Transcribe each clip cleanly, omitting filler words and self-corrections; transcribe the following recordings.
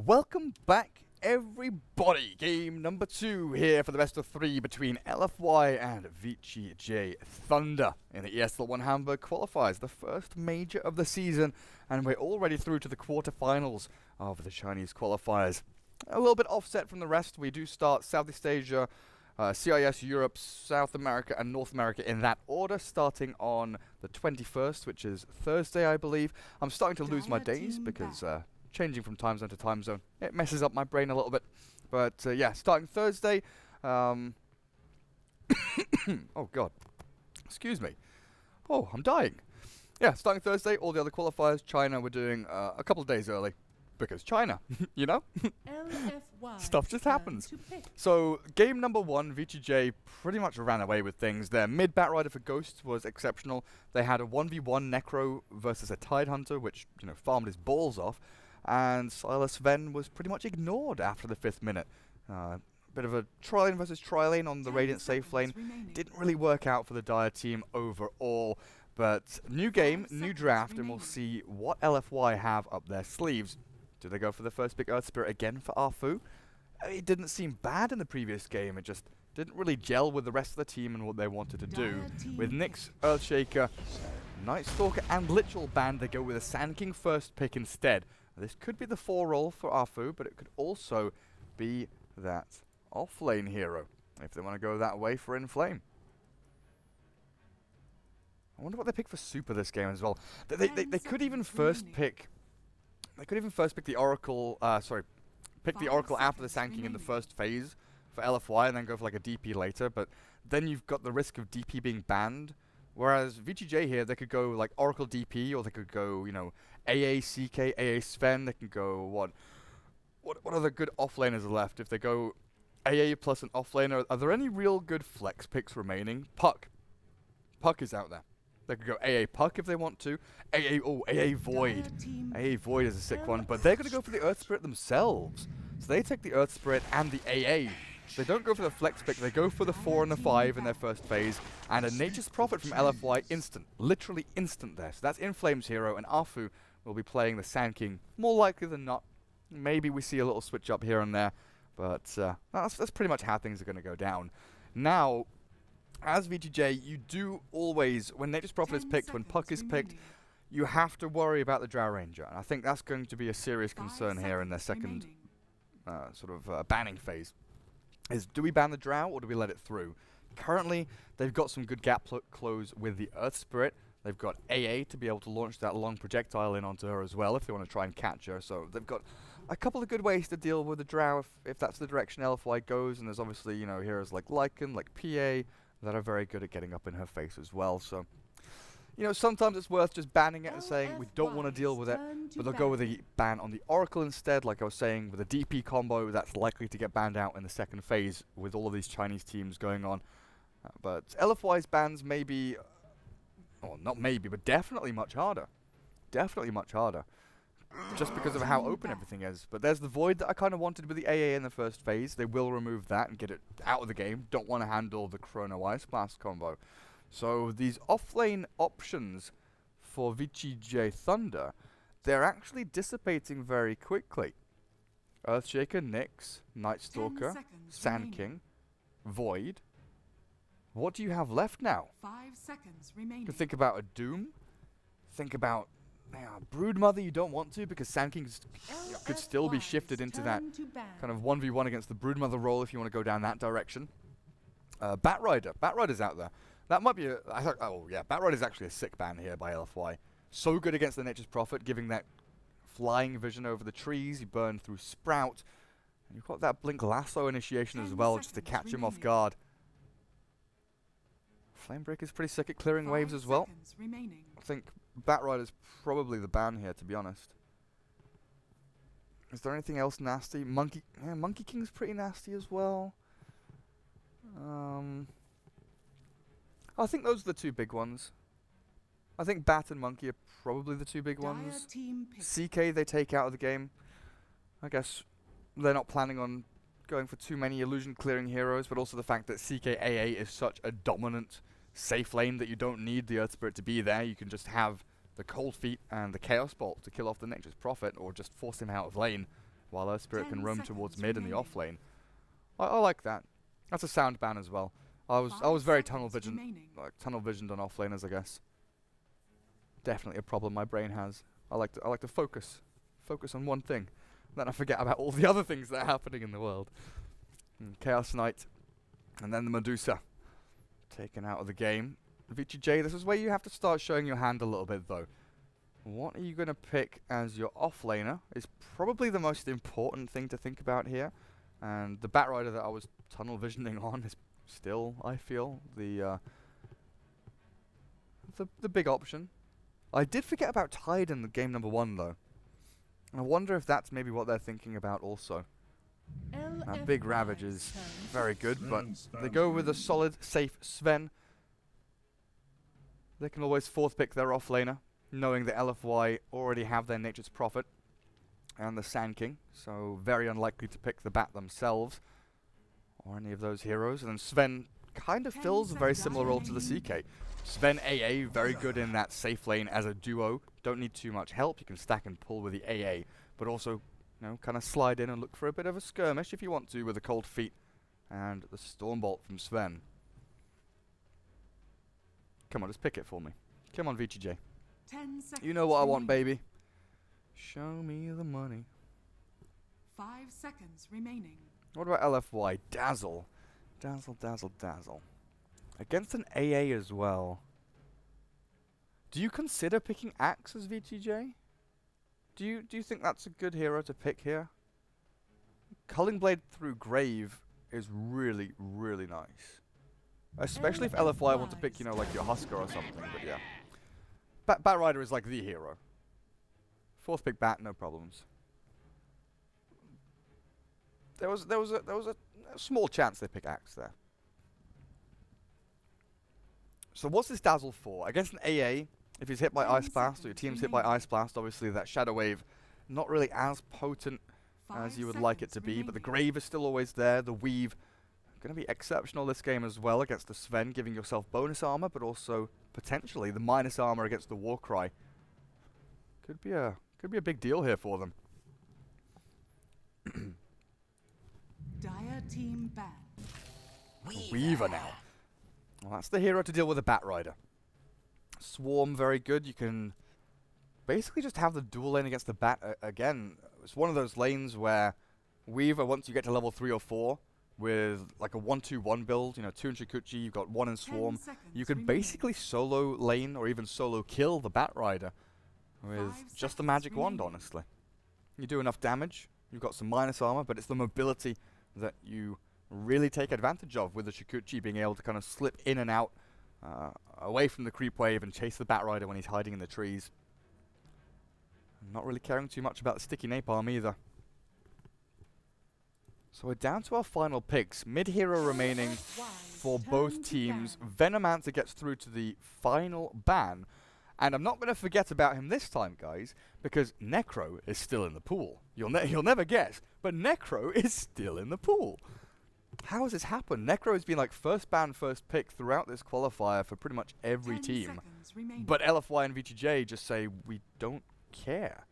Welcome back, everybody. Game number 2 here for the best of 3 between LFY and VGJ.Thunder in the ESL One Hamburg qualifiers, the first major of the season, and we're already through to the quarterfinals of the Chinese qualifiers. A little bit offset from the rest. We do start Southeast Asia, CIS, Europe, South America, and North America in that order, starting on the 21st, which is Thursday, I believe. I'm starting to lose my days because changing from time zone to time zone, it messes up my brain a little bit. But yeah, starting Thursday. Oh God, excuse me. Oh, I'm dying. Yeah, starting Thursday, all the other qualifiers. China, we're doing a couple of days early. Because China, you know? LFY Stuff just happens. So, game number 1, VGJ pretty much ran away with things. Their mid Batrider for Ghosts was exceptional. They had a 1v1 Necro versus a Tidehunter, which, you know, farmed his balls off. And Silas Ven was pretty much ignored after the 5th minute. Bit of a tri-lane versus tri-lane on the Radiant safe lane. Didn't really work out for the Dire team overall. But new game, new draft, and we'll see what LFY have up their sleeves. Do they go for the first big Earth Spirit again for Arfu? It didn't seem bad in the previous game. It just didn't really gel with the rest of the team and what they wanted to do. With Nyx, Earthshaker, Night Stalker, and Literal banned, they go with a Sand King first pick instead. This could be the 4 role for Arfu, but it could also be that off-lane hero, if they want to go that way for Inflame. I wonder what they pick for Super this game as well. They could even first pick... They could even first pick the Oracle, pick the Oracle after the Sand King in the first phase for LFY and then go for like a DP later, but then you've got the risk of DP being banned. Whereas VGJ here, they could go like Oracle DP, or they could go, you know, AA CK, AA Sven. They can go, what other good offlaners are left? If they go AA plus an offlaner, are there any real good flex picks remaining? Puck is out there. They could go AA Puck if they want to. AA Void. AA Void is a sick one, but they're going to go for the Earth Spirit themselves. So they take the Earth Spirit and the AA. So they don't go for the flex pick, they go for the 4 and the 5 in their first phase. And a Nature's Prophet from LFY instant. Literally instant there. So that's Inflame's hero, and Arfu will be playing the Sand King. More likely than not. Maybe we see a little switch up here and there. But that's pretty much how things are going to go down. Now... as VGJ, you do always, when Nature's Prophet is picked, when Puck is picked, you have to worry about the Drow Ranger. And I think that's going to be a serious concern here in their second banning phase. Is, do we ban the Drow or do we let it through? Currently, they've got some good gap close with the Earth Spirit. They've got AA to be able to launch that long projectile in onto her as well if they want to try and catch her. So they've got a couple of good ways to deal with the Drow if that's the direction LFY goes. And there's obviously, you know, heroes like Lycan, like PA, that are very good at getting up in her face as well. So, you know, sometimes it's worth just banning it and saying we don't want to deal with it, but they'll go with a ban on the Oracle instead, like I was saying, with a DP combo that's likely to get banned out in the second phase with all of these Chinese teams going on. But LFY's bans may be, or not maybe, but definitely much harder. Definitely much harder. Just because of how open everything is. But there's the Void that I kind of wanted with the AA in the first phase. They will remove that and get it out of the game. Don't want to handle the Chrono Ice Blast combo. So these offlane options for VGJ.Thunder, they're actually dissipating very quickly. Earthshaker, Nyx, Night Stalker, Sand King, Void. What do you have left now? 5 seconds remaining. You can think about a Doom. Think about... Broodmother you don't want to, because Sand King could still be shifted into that kind of 1v1 against the Broodmother role if you want to go down that direction. Batrider's out there. That might be a... Batrider's actually a sick ban here by LFY. So good against the Nature's Prophet, giving that flying vision over the trees. You burn through Sprout. And you've got that Blink Lasso initiation as well, just to catch him off guard. Flamebreaker's pretty sick at clearing waves as well. I think Batrider's probably the ban here, to be honest. Is there anything else nasty? Monkey King's pretty nasty as well. I think those are the 2 big ones. I think Bat and Monkey are probably the 2 big ones. CK they take out of the game. I guess they're not planning on going for too many illusion clearing heroes, but also the fact that CKAA is such a dominant safe lane that you don't need the Earth Spirit to be there. You can just have the Cold Feet and the Chaos Bolt to kill off the Nature's Prophet, or just force him out of lane while Earth Spirit can 10 roam towards seconds mid in the remaining. off lane. I like that. That's a sound ban as well. I was 5 very seconds remaining. tunnel visioned on off laners, I guess. Definitely a problem my brain has. I like to focus on one thing, then I forget about all the other things that are happening in the world. Chaos Knight, and then the Medusa taken out of the game. VGJ, this is where you have to start showing your hand a little bit though. What are you going to pick as your offlaner is probably the most important thing to think about here. And the Batrider that I was tunnel visioning on is still, I feel, the big option. I did forget about Tide in the game number 1 though. I wonder if that's maybe what they're thinking about also. That big Ravage is very good, but they go with a solid, safe Sven. They can always fourth pick their offlaner, knowing that LFY already have their Nature's Prophet and the Sand King, so very unlikely to pick the Bat themselves or any of those heroes. And then Sven kind of fills a very similar role to the CK. Sven AA, very good in that safe lane as a duo. Don't need too much help. You can stack and pull with the AA, but also, you know, kind of slide in and look for a bit of a skirmish if you want to with the Cold Feet and the Stormbolt from Sven. Come on, just pick it for me. Come on, VGJ. 10 seconds You know what I want, remaining. baby. Show me the money. 5 seconds remaining. What about LFY? Dazzle. Dazzle, dazzle, dazzle. Against an AA as well. Do you consider picking Axe as VGJ? Do you think that's a good hero to pick here? Culling Blade through Grave is really, really nice. Especially if LFY want to pick, you know, like your Husker or something, but yeah. Batrider is like the hero. Fourth pick Bat, no problems. There was a small chance they pick Axe there. So what's this Dazzle for? Against an AA, if he's hit by Ice Blast, or your team's hit by Ice Blast, obviously that Shadow Wave not really as potent as you would like it to be, but the Grave is still always there. The Weave going to be exceptional this game as well against the Sven, giving yourself bonus armor, but also potentially the minus armor against the Warcry. Could be a big deal here for them. Dire team ban. Weaver now. Well, that's the hero to deal with a Batrider. Swarm, very good. You can basically just have the dual lane against the Bat again. It's one of those lanes where Weaver, once you get to level 3 or 4, with like a 1-2-1 build, you know, 2 in Shikuchi, you've got 1 in Swarm, you can basically solo lane or even solo kill the Batrider with just the magic wand, honestly. You do enough damage, you've got some minus armor, but it's the mobility that you really take advantage of with the Shikuchi, being able to kind of slip in and out away from the creep wave and chase the Batrider when he's hiding in the trees. Not really caring too much about the sticky napalm either. So we're down to our final picks. Mid-hero remaining for both teams. Venomancer gets through to the final ban. And I'm not going to forget about him this time, guys, because Necro is still in the pool. You'll never guess, but Necro is still in the pool. How has this happened? Necro has been like first ban, first pick throughout this qualifier for pretty much every team. But LFY and VGJ just say, we don't care.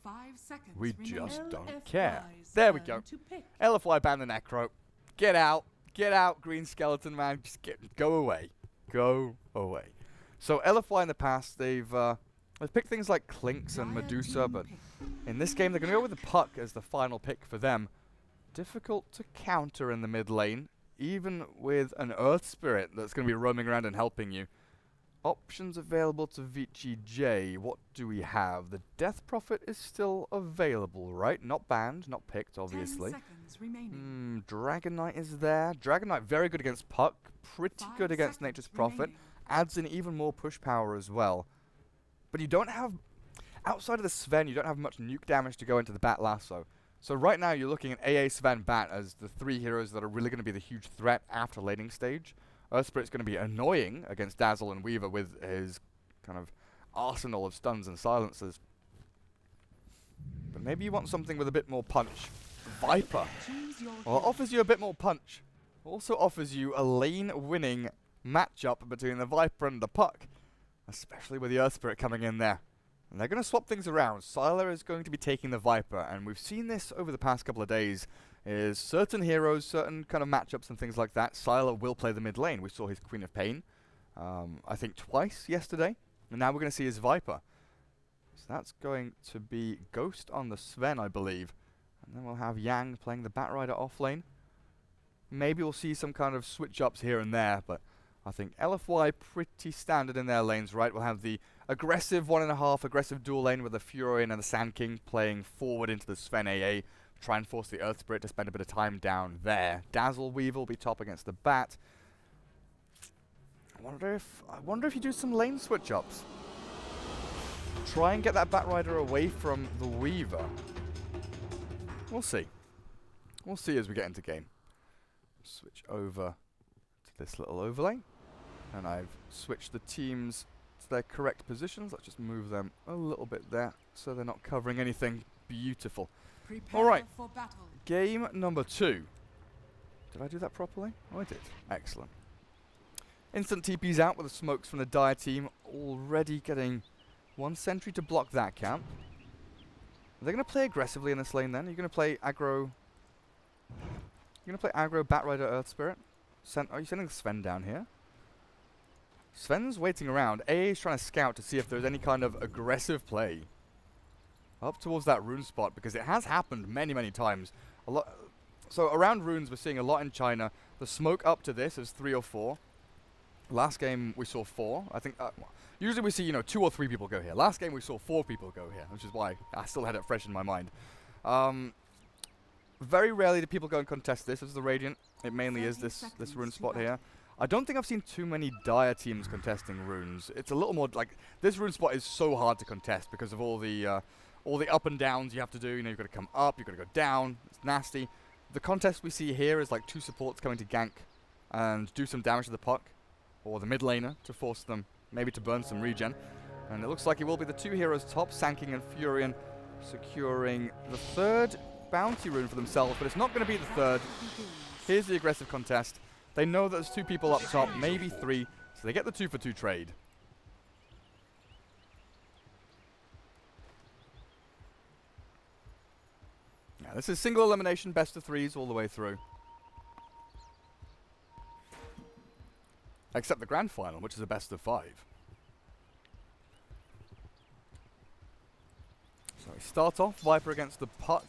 5 seconds We remaining. just don't LFY's care. There we go. turn to pick. LFY ban the Necro. Get out, Green Skeleton Man. Just go away, go away. So LFY in the past, they've picked things like Clinks and Dire Medusa, team but pick. in this game they're going to go with the Puck as the final pick for them. Difficult to counter in the mid lane, even with an Earth Spirit that's going to be roaming around and helping you. Options available to VGJ. What do we have? The Death Prophet is still available, right? Not banned, not picked, obviously. 10 seconds remaining. Dragon Knight is there. Dragon Knight very good against Puck, pretty 5 good against seconds Nature's Prophet. remaining. Adds in even more push power as well. But you don't have, outside of the Sven, you don't have much nuke damage to go into the Bat Lasso. So right now you're looking at AA, Sven, Bat as the 3 heroes that are really going to be the huge threat after laning stage. Earth Spirit's going to be annoying against Dazzle and Weaver with his kind of arsenal of stuns and silencers. But maybe you want something with a bit more punch. Viper. Choose your Well, it hero. offers you a bit more punch. Also offers you a lane-winning matchup between the Viper and the Puck. Especially with the Earth Spirit coming in there. And they're going to swap things around. Sylar is going to be taking the Viper, and we've seen this over the past couple of days, is certain heroes, certain kind of matchups and things like that, Sylar will play the mid lane. We saw his Queen of Pain, I think twice yesterday, and now we're going to see his Viper. So that's going to be Ghost on the Sven, I believe. And then we'll have Yang playing the Batrider off lane. Maybe we'll see some kind of switch-ups here and there, but I think LFY pretty standard in their lanes, right? We'll have the aggressive 1.5 aggressive dual lane with the Furion and the Sand King playing forward into the Sven AA. Try and force the Earth Spirit to spend a bit of time down there. Dazzle Weaver will be top against the Bat. I wonder if you do some lane switch-ups. Try and get that Batrider away from the Weaver. We'll see. We'll see as we get into game. Switch over to this little overlay. And I've switched the teams to their correct positions. Let's just move them a little bit there so they're not covering anything. Beautiful. Alright, game number 2. Did I do that properly? Oh, I did. Excellent. Instant TP's out with the smokes from the Dire team. Already getting one sentry to block that camp. Are they going to play aggressively in this lane then? Are you going to play aggro? You're going to play aggro Batrider Earth Spirit? Are you sending Sven down here? Sven's waiting around. AA is trying to scout to see if there's any kind of aggressive play up towards that rune spot, because it has happened many, many times. So around runes, we're seeing a lot in China. The smoke up to this is 3 or 4. Last game we saw 4. I think usually we see 2 or 3 people go here. Last game we saw 4 people go here, which is why I still had it fresh in my mind. Very rarely do people go and contest this as the Radiant. It mainly is this rune spot here. I don't think I've seen too many Dire teams contesting runes. It's a little more like this rune spot is so hard to contest because of all the up and downs you have to do. You've got to come up, you've got to go down. It's nasty. The contest we see here is like 2 supports coming to gank and do some damage to the puck, or the mid laner to force them maybe to burn some regen. And it looks like it will be the 2 heroes top, Sand King and Furion, securing the 3rd bounty rune for themselves, but it's not going to be the 3rd. Here's the aggressive contest. They know that there's 2 people up top, maybe 3, so they get the 2 for 2 trade. Yeah, this is single elimination, best of 3s all the way through. Except the grand final, which is a best of 5. So we start off, Viper against the puck.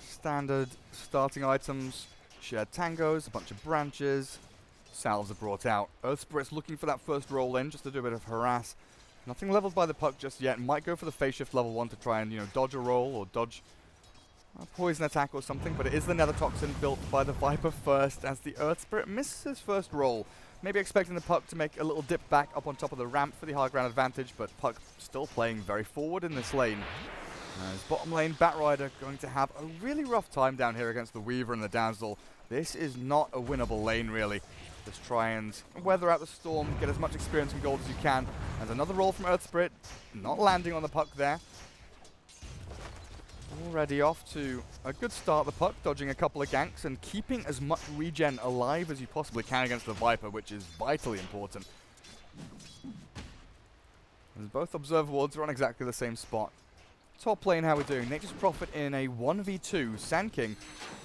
Standard starting items, shared tangos, a bunch of branches. Salves are brought out. Earth Spirit's looking for that first roll in, just to do a bit of harass. Nothing leveled by the puck just yet. Might go for the phase shift level 1 to try and, dodge a roll or dodge a poison attack or something, but it is the Nether Toxin built by the Viper first as the Earth Spirit misses his first roll. Maybe expecting the puck to make a little dip back up on top of the ramp for the high ground advantage, but puck still playing very forward in this lane. As bottom lane, Batrider going to have a really rough time down here against the Weaver and the Dazzle. This is not a winnable lane, really. Just try and weather out the storm, get as much experience and gold as you can. And another roll from Earth Spirit, not landing on the puck there. Already off to a good start, the puck, dodging a couple of ganks and keeping as much regen alive as you possibly can against the Viper, which is vitally important. As both Observer Wards are on exactly the same spot. Top lane, how we're doing. Nature's Prophet in a 1v2. Sand King,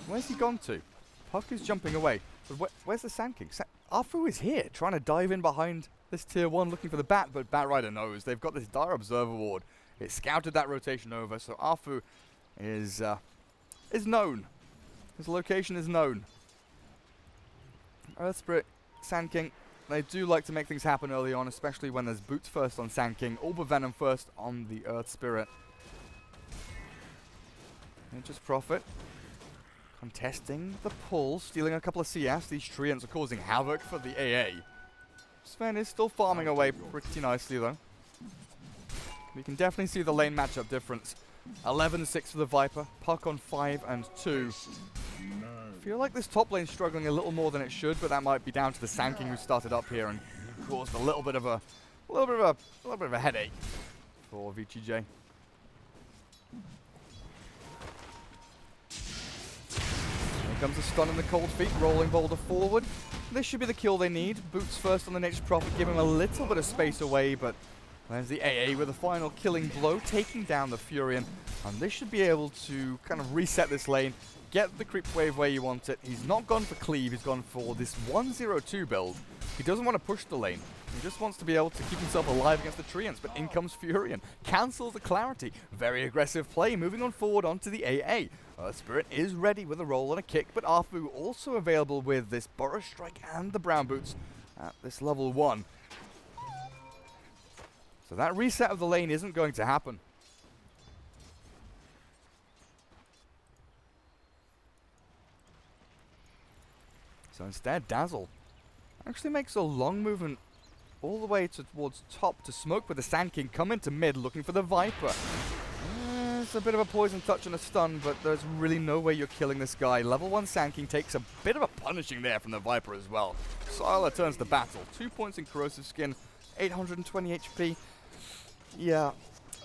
where's he gone to? Puck is jumping away. But where's the Sand King? Afu is here, trying to dive in behind this tier 1, looking for the Bat, but Batrider knows. They've got this Dire Observer Ward. It scouted that rotation over, so Afu is known. His location is known. Earth Spirit, Sand King, they do like to make things happen early on, especially when there's Boots first on Sand King, Orb Venom first on the Earth Spirit. Nature's Prophet contesting the pull, stealing a couple of CS. These Treants are causing havoc for the AA. Sven is still farming away pretty nicely though. We can definitely see the lane matchup difference. 11-6 for the Viper, puck on 5 and 2. I feel like this top lane's struggling a little more than it should, but that might be down to the Sand King who started up here and caused a little bit of a headache for VGJ. Here comes the stun in the cold feet, rolling boulder forward. This should be the kill they need. Boots first on the Nature's Prophet, give him a little bit of space away, but There's the AA with a final killing blow, taking down the Furion. And they should be able to kind of reset this lane, get the creep wave where you want it. He's not gone for cleave, he's gone for this 1-0-2 build. He doesn't want to push the lane. He just wants to be able to keep himself alive against the Treants, but in comes Furion. Cancels the clarity. Very aggressive play, moving on forward onto the AA. Spirit is ready with a roll and a kick, but Arfu also available with this Burrow Strike and the Brown Boots at this level 1. So that reset of the lane isn't going to happen. So instead, Dazzle actually makes a long movement all the way towards top to smoke with the Sand King, come into mid looking for the Viper. It's a bit of a poison touch and a stun, but there's really no way you're killing this guy. Level 1 Sand King takes a bit of a punishing there from the Viper as well. Sylar turns the battle. 2 points in Corrosive Skin, 820 HP. Yeah,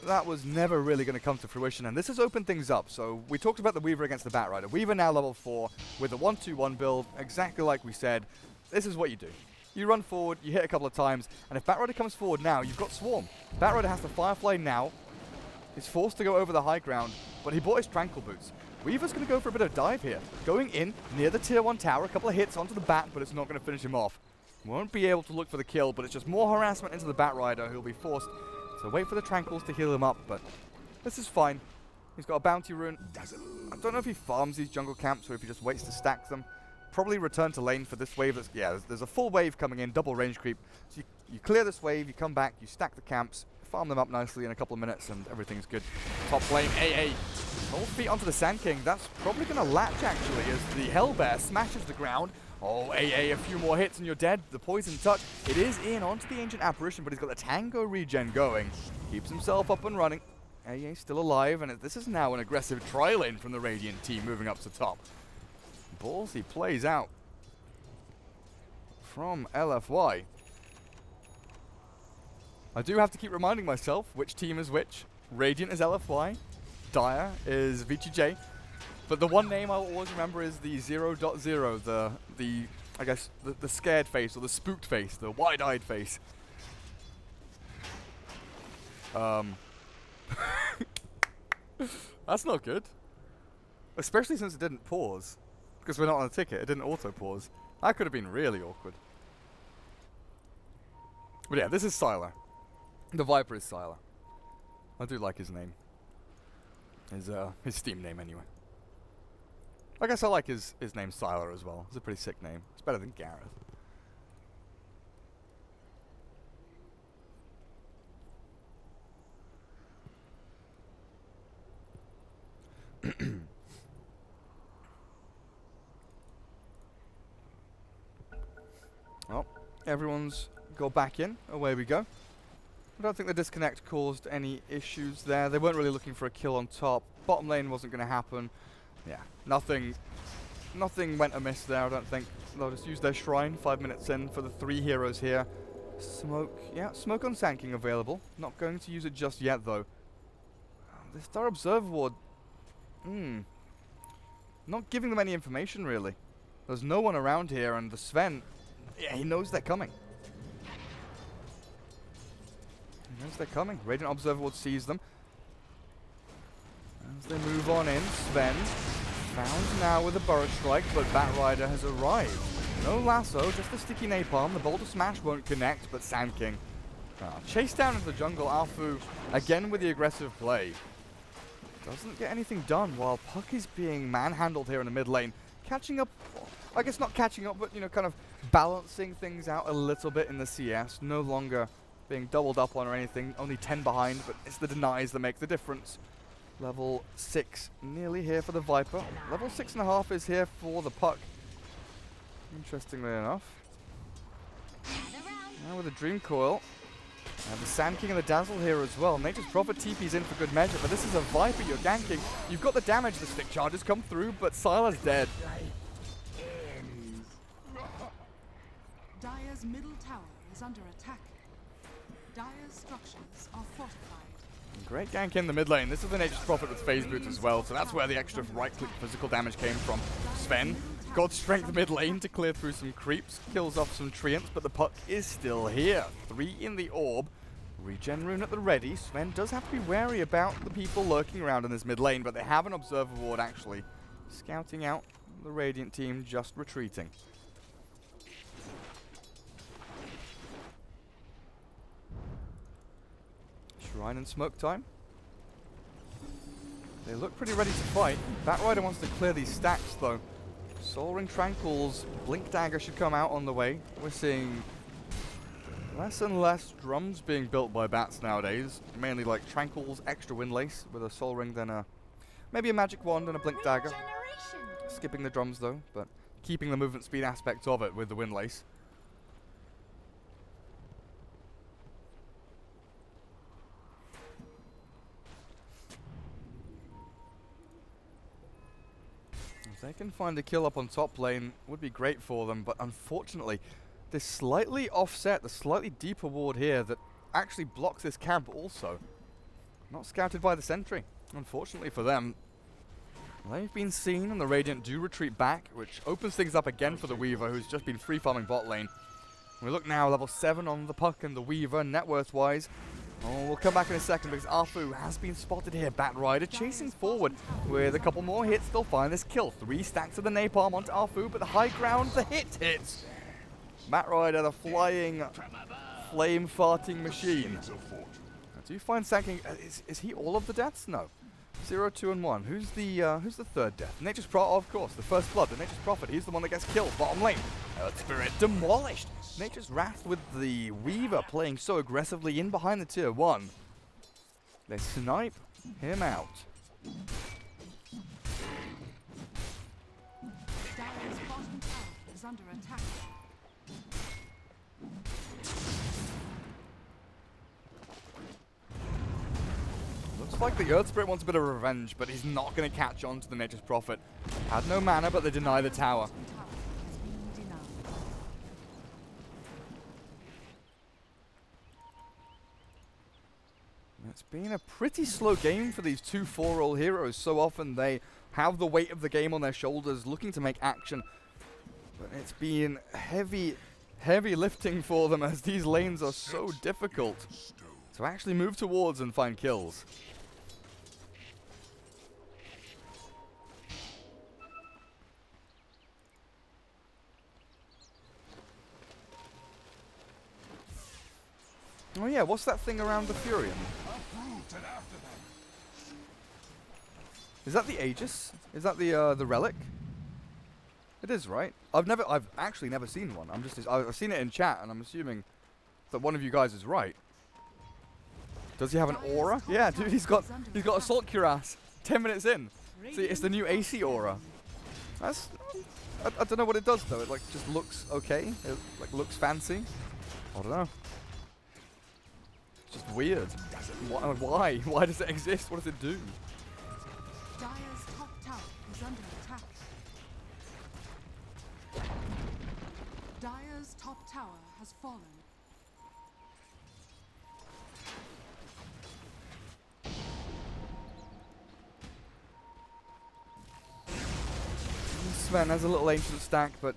that was never really going to come to fruition, and this has opened things up. So we talked about the Weaver against the Batrider. Weaver now level 4 with a 1-2-1 build, exactly like we said. This is what you do. You run forward, you hit a couple of times, and if Batrider comes forward now, you've got Swarm. Batrider has to Firefly now. He's forced to go over the high ground, but he bought his Tranquil Boots. Weaver's going to go for a bit of dive here. Going in near the tier 1 tower, a couple of hits onto the Bat, but it's not going to finish him off. Won't be able to look for the kill, but it's just more harassment into the Batrider, who'll be forced to wait for the Tranquils to heal him up, but this is fine. He's got a bounty rune. I don't know if he farms these jungle camps or if he just waits to stack them. Probably return to lane for this wave. Yeah, there's a full wave coming in, double range creep. So you clear this wave, you come back, you stack the camps, farm them up nicely in a couple of minutes, and everything's good. Top lane, AA. Cold feet onto the Sand King. That's probably going to latch, actually, as the Hellbear smashes the ground. Oh, AA, a few more hits and you're dead. The poison touch. It is in onto the Ancient Apparition, but he's got the Tango regen going. Keeps himself up and running. AA still alive, and this is now an aggressive tri-lane from the Radiant team moving up to top. Ballsy plays out from LFY. I do have to keep reminding myself which team is which. Radiant is LFY. Dire is VGJ. But the one name I'll always remember is the 0.0, I guess, the scared face, or the spooked face, the wide-eyed face. That's not good. Especially since it didn't pause. Because we're not on a ticket, it didn't auto-pause. That could have been really awkward. But yeah, this is Sylar. The Viper is Sylar. I do like his name. His Steam name, anyway. I guess I like his name Sylar as well. It's a pretty sick name. It's better than Gareth. Well, everyone's got back in. Away we go. I don't think the disconnect caused any issues there. They weren't really looking for a kill on top. Bottom lane wasn't going to happen. Yeah, nothing went amiss there, I don't think. They'll just use their shrine 5 minutes in for the 3 heroes here. Smoke, yeah, smoke on Sand King available. Not going to use it just yet, though. The Star Observer Ward, not giving them any information, really. There's no one around here, and the Sven, yeah, he knows they're coming. He knows they're coming. Radiant Observer Ward sees them. As they move on in, Sven found now with a Burrow Strike, but Batrider has arrived. No lasso, just the sticky napalm. The Boulder Smash won't connect, but Sand King chased down into the jungle. Arfu again with the aggressive play. Doesn't get anything done while Puck is being manhandled here in the mid lane. Catching up, I guess not catching up, but, you know, kind of balancing things out a little bit in the CS. No longer being doubled up on or anything. Only 10 behind, but it's the denies that make the difference. Level 6 nearly here for the Viper. Level 6.5 is here for the Puck. Interestingly enough. Now with the Dream Coil. And the Sand King and the Dazzle here as well. Nature's Prophet TP's in for good measure, but this is a Viper you're ganking. You've got the damage, the stick charges come through, but Sylar's dead. Dire's middle tower is under attack. Dire's structures are fortified. Great gank in the mid lane. This is the Nature's Prophet with phase boots as well, so that's where the extra right-click physical damage came from. Sven, God Strength mid lane to clear through some creeps, kills off some Treants, but the Puck is still here. 3 in the orb. Regen rune at the ready. Sven does have to be wary about the people lurking around in this mid lane, but they have an observer ward actually scouting out the Radiant team just retreating. Shrine and smoke time. They look pretty ready to fight. Batrider wants to clear these stacks though. Soul Ring Tranquils, Blink Dagger should come out on the way. We're seeing less and less drums being built by bats nowadays. Mainly like Tranquils, extra Windlace with a Soul Ring, then maybe a Magic Wand and a Blink Dagger. Skipping the drums though, but keeping the movement speed aspect of it with the Windlace. If they can find a kill up on top lane, would be great for them, but unfortunately, this slightly offset, the slightly deeper ward here that actually blocks this camp also. Not scouted by the sentry, unfortunately for them. They've been seen and the Radiant do retreat back, which opens things up again for the Weaver, who's just been free farming bot lane. We look now, level 7 on the Puck and the Weaver, net worth wise. Oh, we'll come back in a second because Arfu has been spotted here. Batrider chasing forward with a couple more hits. They'll find this kill. 3 stacks of the napalm onto Arfu, but the high ground, the hits. Batrider, the flying, flame-farting machine. Do you find Sanking? Is he all of the deaths? No. 0, 2, and 1. Who's the third death? Nature's Prophet, of course. The first blood, the Nature's Prophet. He's the one that gets killed. Bottom lane. Earth Spirit demolished. Nature's Wrath with the Weaver playing so aggressively in behind the tier 1. They snipe him out. Dire's bottom tower is under attack. Looks like the Earth Spirit wants a bit of revenge, but he's not going to catch on to the Nature's Prophet. Had no mana, but they deny the tower. It's been a pretty slow game for these two 4-roll heroes. So often they have the weight of the game on their shoulders, looking to make action. But it's been heavy lifting for them as these lanes are so difficult to actually move towards and find kills. Oh yeah, what's that thing around the Furion? Is that the Aegis? Is that the relic? It is, right? I've actually never seen one. I've seen it in chat, and I'm assuming that one of you guys is right. Does he have an aura? Yeah, dude, he's got Assault Cuirass 10 minutes in. See, it's the new AC aura. That's I don't know what it does though. It like just looks okay. It like looks fancy. I don't know. It's just weird. Why? Why does it exist? What does it do? Dire's top tower is under attack. Dire's top tower has fallen. Sven has a little ancient stack, but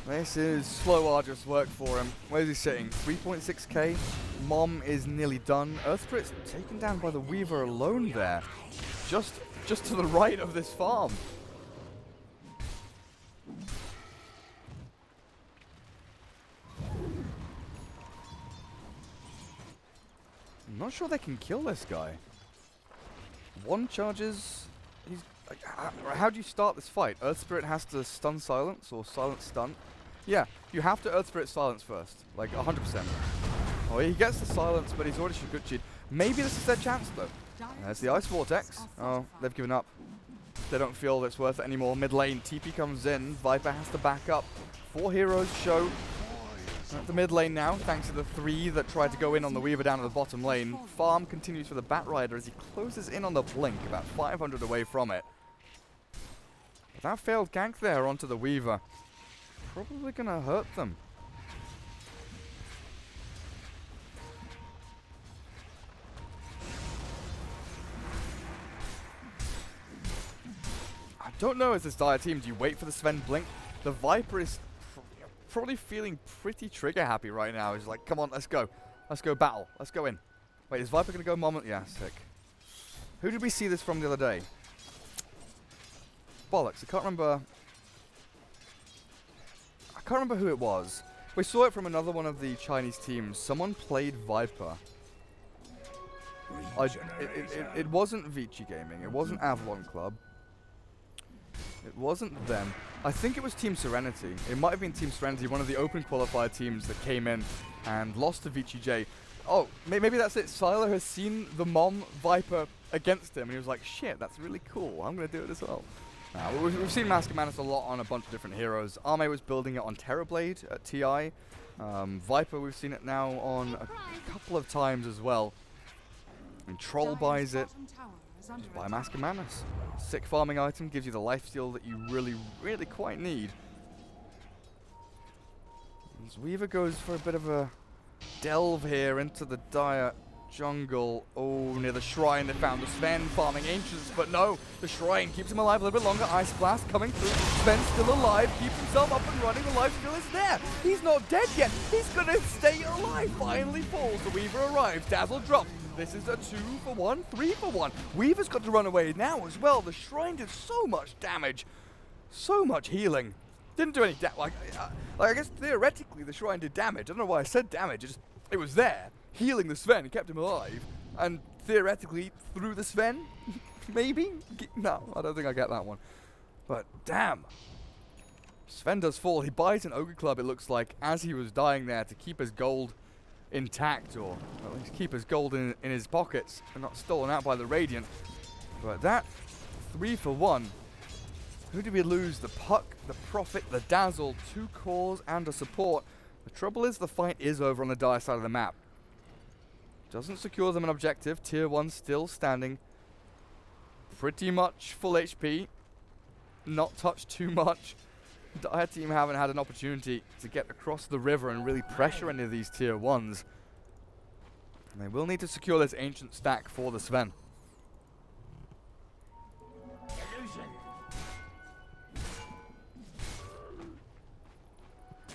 this is slow, arduous work for him. Where's he sitting? 3.6k. Mom is nearly done. Earth Spirit's taken down by the Weaver alone there. Just to the right of this farm. I'm not sure they can kill this guy. One charges. He's like, how do you start this fight? Earth Spirit has to stun silence or silence stun. Yeah, you have to Earth Spirit silence first, like 100%. Oh, he gets the silence, but he's already Shiguchi'd. Maybe this is their chance though. There's the Ice Vortex. Oh, they've given up. They don't feel it's worth it anymore. Mid lane, TP comes in. Viper has to back up. 4 heroes show at the mid lane now, thanks to the 3 that tried to go in on the Weaver down at the bottom lane. Farm continues for the Batrider as he closes in on the Blink, about 500 away from it. But that failed gank there onto the Weaver. Probably gonna hurt them. I don't know as this Dire team, do you wait for the Sven Blink? The Viper is probably feeling pretty trigger happy right now. He's like, come on, let's go. Let's go battle. Let's go in. Wait, is Viper going to go moment? Yeah, sick. Who did we see this from the other day? Bollocks, I can't remember who it was. We saw it from another one of the Chinese teams. Someone played Viper. It wasn't Vici Gaming. It wasn't Avalon Club. It wasn't them. I think it was Team Serenity. It might have been Team Serenity, one of the open qualifier teams that came in and lost to VGJ. Oh, maybe that's it. Siler has seen the Mom Viper against him, and he was like, shit, that's really cool. I'm going to do it as well. We've seen Mask of Madness a lot on a bunch of different heroes. Arme was building it on Terrorblade at TI. Viper, we've seen it now on a couple of times as well. And Troll buys it. Just buy Mask of Madness. Sick farming item, gives you the lifesteal that you really, really quite need. As Weaver goes for a bit of a delve here into the dire jungle. Oh, near the shrine they found the Sven farming ancients, but no, the shrine keeps him alive a little bit longer. Ice blast coming through. Sven's still alive, keeps himself up and running. The life steal is there. He's not dead yet. He's gonna stay alive. Finally falls. The Weaver arrives. Dazzle drops. This is a 2-for-1, 3-for-1. Weaver's got to run away now as well. The shrine did so much damage, so much healing. Didn't do any damage. I guess theoretically the shrine did damage. I don't know why I said damage. It was there, healing the Sven, kept him alive, and theoretically through the Sven, maybe? No, I don't think I get that one. But damn, Sven does fall. He buys an Ogre Club, it looks like, as he was dying there to keep his gold intact, or at least keep his gold in his pockets and not stolen out by the Radiant. But that 3-for-1. Who did we lose? The Puck, the Prophet, the Dazzle, 2 cores and a support. The trouble is the fight is over on the dire side of the map. Doesn't secure them an objective. Tier 1 still standing. Pretty much full HP. Not touched too much. The Dire team haven't had an opportunity to get across the river and really pressure any of these tier 1s. And they will need to secure this ancient stack for the Sven.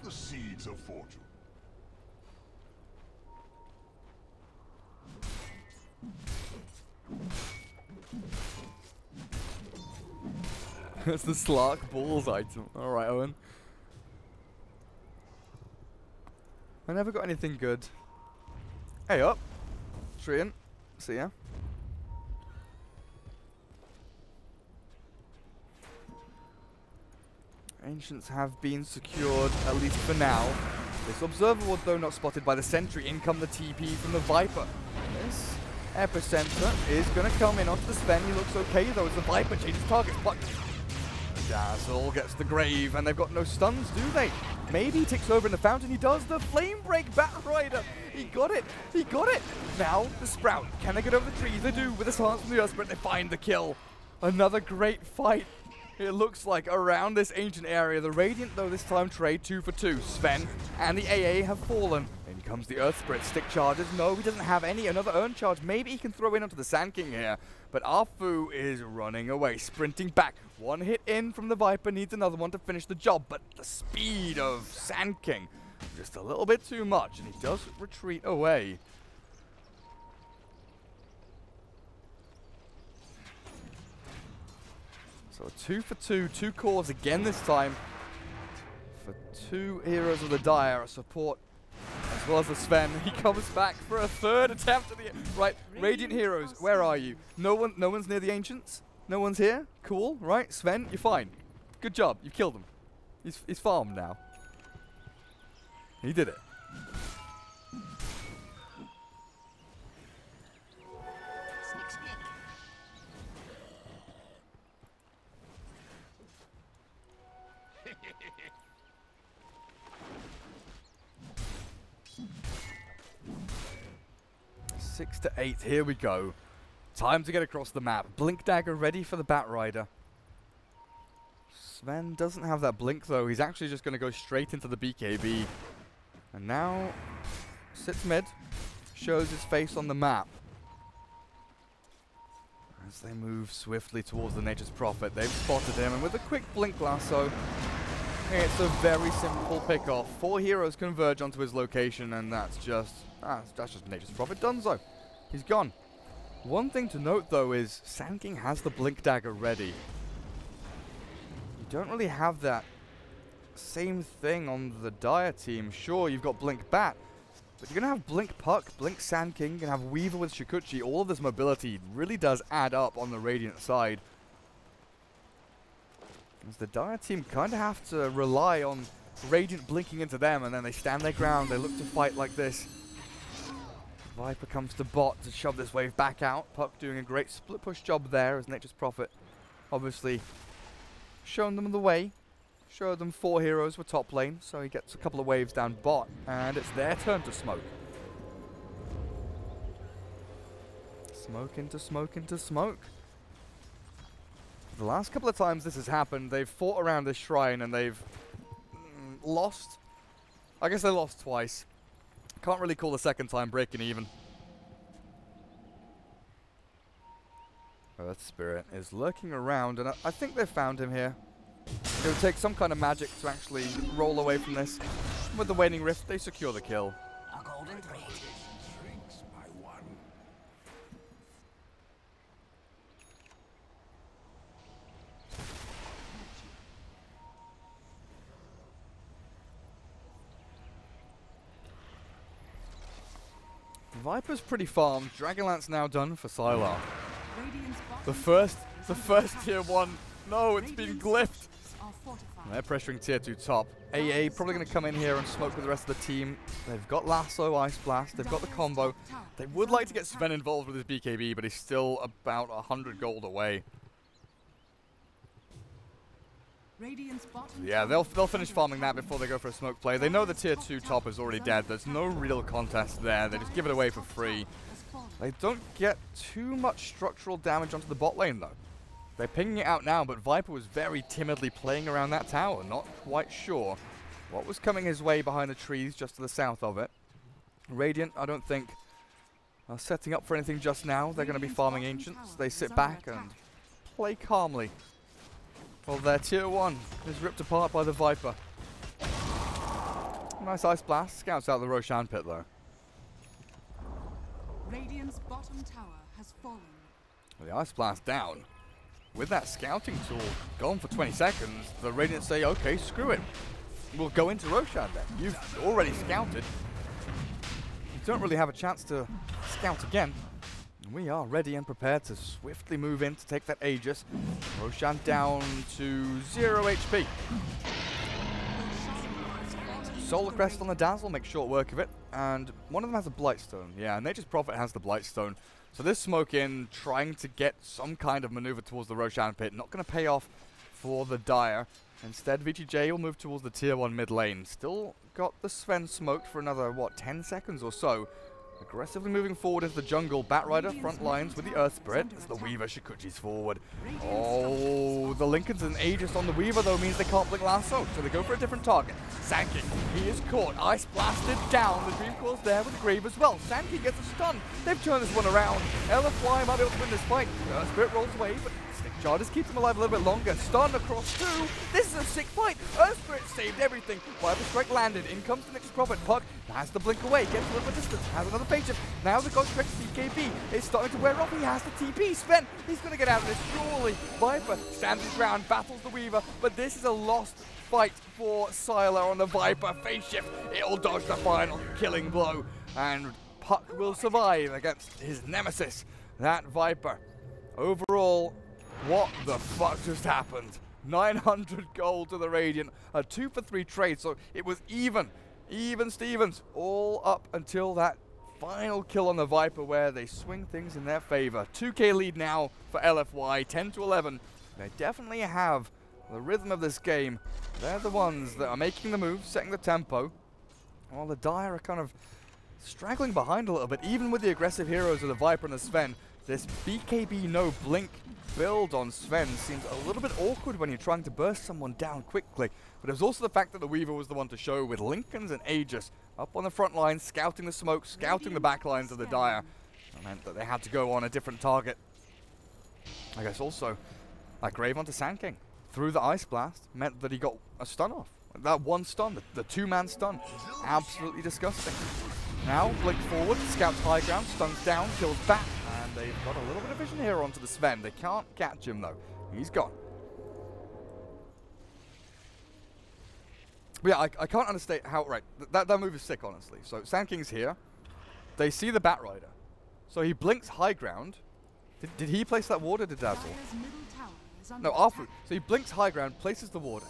The seeds of fortune. That's the Slark Balls item. Alright, Owen. I never got anything good. Hey up. Trian. See ya. Ancients have been secured, at least for now. This Observer Ward, though, not spotted by the Sentry. In come the TP from the Viper. This Epicenter is going to come in onto the Sven. He looks okay, though, as the Viper changes targets. But Dazzle gets the grave, and they've got no stuns, do they? Maybe he ticks over in the fountain. He does the Flame Break Bat Rider. He got it. He got it. Now, the Sprout. Can they get over the trees? They do with the silence from the Earth Sprint. They find the kill. Another great fight. It looks like around this ancient area. The Radiant, though, this time trade 2 for 2. Sven and the AA have fallen. In comes the Earth Spirit. Stick charges. No, he doesn't have any. Another Urn Charge. Maybe he can throw in onto the Sand King here. But Arfu is running away, sprinting back. One hit in from the Viper. Needs another one to finish the job. But the speed of Sand King, just a little bit too much. And he does retreat away. So 2 for 2, 2 cores again this time for 2 heroes of the Dire, a support as well as the Sven. He comes back for a 3rd attempt at the right. Radiant heroes, where are you? No one's near the Ancients. No one's here. Cool, right? Sven, you're fine. Good job. You've killed him. He's farmed now. He did it. Six to 8, here we go. Time to get across the map. Blink Dagger ready for the Bat Rider. Sven doesn't have that blink though. He's actually just going to go straight into the BKB. And now sits mid, shows his face on the map. As they move swiftly towards the Nature's Prophet, they've spotted him, and with a quick blink lasso, it's a very simple pick-off. 4 heroes converge onto his location, and that's just Nature's Prophet done so. He's gone. One thing to note, though, is Sand King has the Blink Dagger ready. You don't really have that same thing on the Dire team. Sure, you've got Blink Bat, but you're going to have Blink Puck, Blink Sand King, and have Weaver with Shikuchi. All of this mobility really does add up on the Radiant side. As the Dire team kind of have to rely on Radiant blinking into them, and then they stand their ground. They look to fight like this. Viper comes to bot to shove this wave back out. Puck doing a great split push job there as Nature's Prophet obviously shown them the way. Showed them 4 heroes were top lane, so he gets a couple of waves down bot, and it's their turn to smoke. Smoke into smoke into smoke. The last couple of times this has happened, they've fought around this shrine and they've lost. I guess they lost twice. Can't really call the second time breaking even. Earth Spirit is lurking around, and I think they've found him here. It would take some kind of magic to actually roll away from this. With the Waning Rift, they secure the kill. A golden thread. Viper's pretty farmed. Dragonlance now done for Sylar. Radiant's The first tier 1. No, it's been glyphed. They're pressuring tier 2 top. AA probably going to come in here and smoke with the rest of the team. They've got Lasso, Ice Blast. They've got the combo. They would like to get Sven involved with his BKB, but he's still about 100 gold away. Yeah, they'll finish farming that before they go for a smoke play. They know the tier 2 top is already dead. There's no real contest there. They just give it away for free. They don't get too much structural damage onto the bot lane, though. They're pinging it out now, but Viper was very timidly playing around that tower. Not quite sure what was coming his way behind the trees just to the south of it. Radiant, I don't think, are setting up for anything just now. They're going to be farming Ancients. They sit back and play calmly. Well, their tier 1 is ripped apart by the Viper. Nice Ice Blast. Scouts out the Roshan pit, though. Radiant's bottom tower has fallen. Well, the Ice Blast down. With that scouting tool gone for 20 seconds, the Radiant say, okay, screw it. We'll go into Roshan then. You've already scouted. You don't really have a chance to scout again. We are ready and prepared to swiftly move in to take that Aegis. Roshan down to 0 HP. Solar Crest on the Dazzle, make short work of it. And one of them has a Blightstone. Yeah, Nature's Prophet has the Blightstone. So this smoke in, trying to get some kind of maneuver towards the Roshan pit. Not going to pay off for the Dire. Instead, VGJ will move towards the tier 1 mid lane. Still got the Sven smoked for another, what, 10 seconds or so. Aggressively moving forward into the jungle. Batrider front lines with the Earth Spirit as the Weaver Shikuchi's forward. Oh, the Lincolns and Aegis on the Weaver, though, means they can't blink Lasso, so they go for a different target. Sand King, he is caught. Ice blasted down. The Dream Core's there with the Grave as well. Sand King gets a stun. They've turned this one around. LFY might be able to win this fight. Earth Spirit rolls away, but Stick Chargers keeps him alive a little bit longer. Stun across 2. This is a sick fight. Earth Spirit saved everything. Viper Strike landed. In comes the next Prophet. Puck has to blink away. Gets a little bit distance. Has another patient. Now the Ghost Strike BKB is starting to wear off. He has the TP. Sven, he's going to get out of this. Surely. Viper stands his ground, battles the Weaver. But this is a lost fight for Sylar on the Viper. Phase shift. It'll dodge the final killing blow. And Puck will survive against his nemesis, that Viper. Overall, what the fuck just happened? 900 gold to the Radiant, a 2 for 3 trade, so it was even Stevens, all up until that final kill on the Viper where they swing things in their favor. 2k lead now for LFY, 10 to 11. They definitely have the rhythm of this game. They're the ones that are making the moves, setting the tempo, while the Dire are kind of straggling behind a little bit, even with the aggressive heroes of the Viper and the Sven. This BKB no blink build on Sven seems a little bit awkward when you're trying to burst someone down quickly. But it was also the fact that the Weaver was the one to show with Lincolns and Aegis up on the front line, scouting the smoke, scouting the back lines of the Dire. That meant that they had to go on a different target. I guess also that Grave onto Sand King through the Ice Blast meant that he got a stun off. That one stun, the 2-man stun. Absolutely disgusting. Now, blink forward, scouts high ground, stuns down, kills back, and they've got a little bit of vision here onto the Sven. They can't catch him though. He's gone. But yeah, I can't understand how, right, that move is sick, honestly. So, Sand King's here. They see the Bat Rider. So he blinks high ground. Did he place that ward or did Dazzle? No, Arfu. So he blinks high ground, places the ward.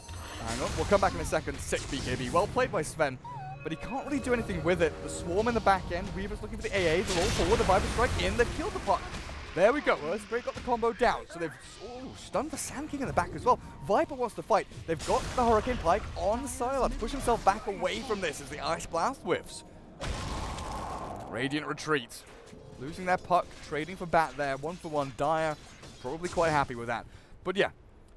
Hang on, we'll come back in a second. Sick BKB. Well played by Sven. But he can't really do anything with it. The Swarm in the back end. Weaver's looking for the AA. They're all forward. The Viper Strike in. They've killed the puck. There we go. Well, Great got the combo down. So they've stunned the Sand King in the back as well. Viper wants to fight. They've got the Hurricane Pike on Silent. Push himself back away from this as the Ice Blast whiffs. Radiant retreat. Losing their puck. Trading for Bat there. 1-for-1. Dire. Probably quite happy with that. But yeah.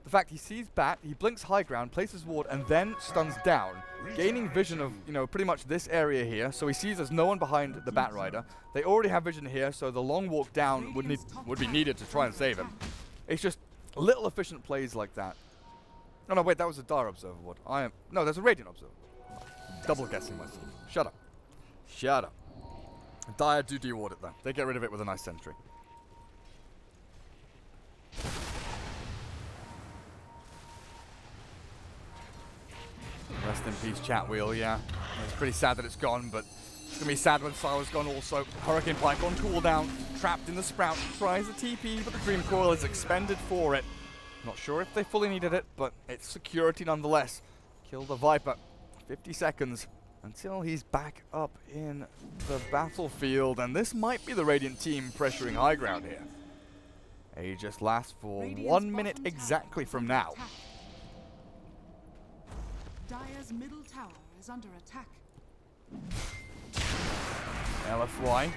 The fact he sees Bat, he blinks high ground, places ward, and then stuns down, gaining vision of, you know, pretty much this area here. So he sees there's no one behind the Bat Rider. They already have vision here, so the long walk down would be needed to try and save him. It's just little efficient plays like that. No, wait, that was a Dire Observer ward. No, there's a Radiant Observer. Double guessing myself. Shut up. Shut up. Dire do deward it though. They get rid of it with a nice sentry. Rest in peace, chat wheel, yeah. It's pretty sad that it's gone, but it's going to be sad when Sila's gone also. Hurricane Pike on cooldown, trapped in the Sprout, tries the TP, but the Dream Coil is expended for it. Not sure if they fully needed it, but it's security nonetheless. Kill the Viper. 50 seconds until he's back up in the battlefield, and this might be the Radiant team pressuring high ground here. Aegis lasts for 1 minute exactly from now. Dire's middle tower is under attack. LFY,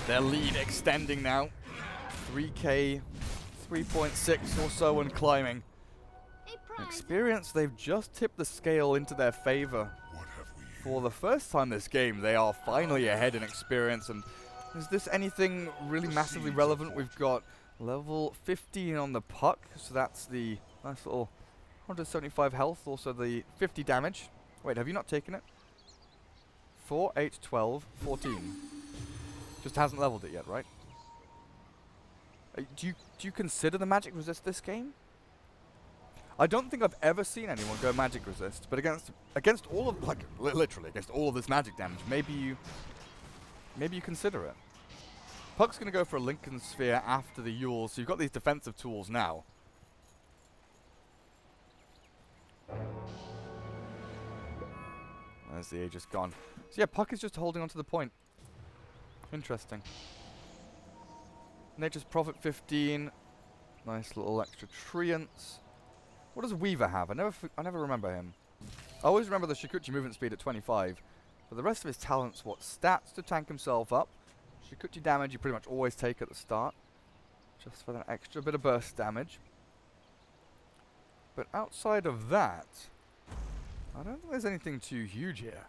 their lead extending now. 3K, 3.6 or so and climbing. Experience, they've just tipped the scale into their favor. For the first time this game, they are finally ahead in experience. And is this anything really massively relevant? We've got level 15 on the puck, so that's the nice little 175 health, also the 50 damage. Wait, have you not taken it? 4, 8, 12, 14. Just hasn't leveled it yet, right? Do you consider the magic resist this game? I don't think I've ever seen anyone go magic resist, but against all of, like, literally against all of this magic damage, maybe you consider it. Puck's gonna go for a Lincoln Sphere after the Yule, so you've got these defensive tools now. There's the Aegis gone. So yeah, Puck is just holding on to the point. Interesting. Nature's Prophet 15. Nice little extra treants. What does Weaver have? I never remember him. I always remember the Shikuchi movement speed at 25. But the rest of his talents, what? Stats to tank himself up. Shikuchi damage you pretty much always take at the start. Just for that extra bit of burst damage. But outside of that, I don't think there's anything too huge here.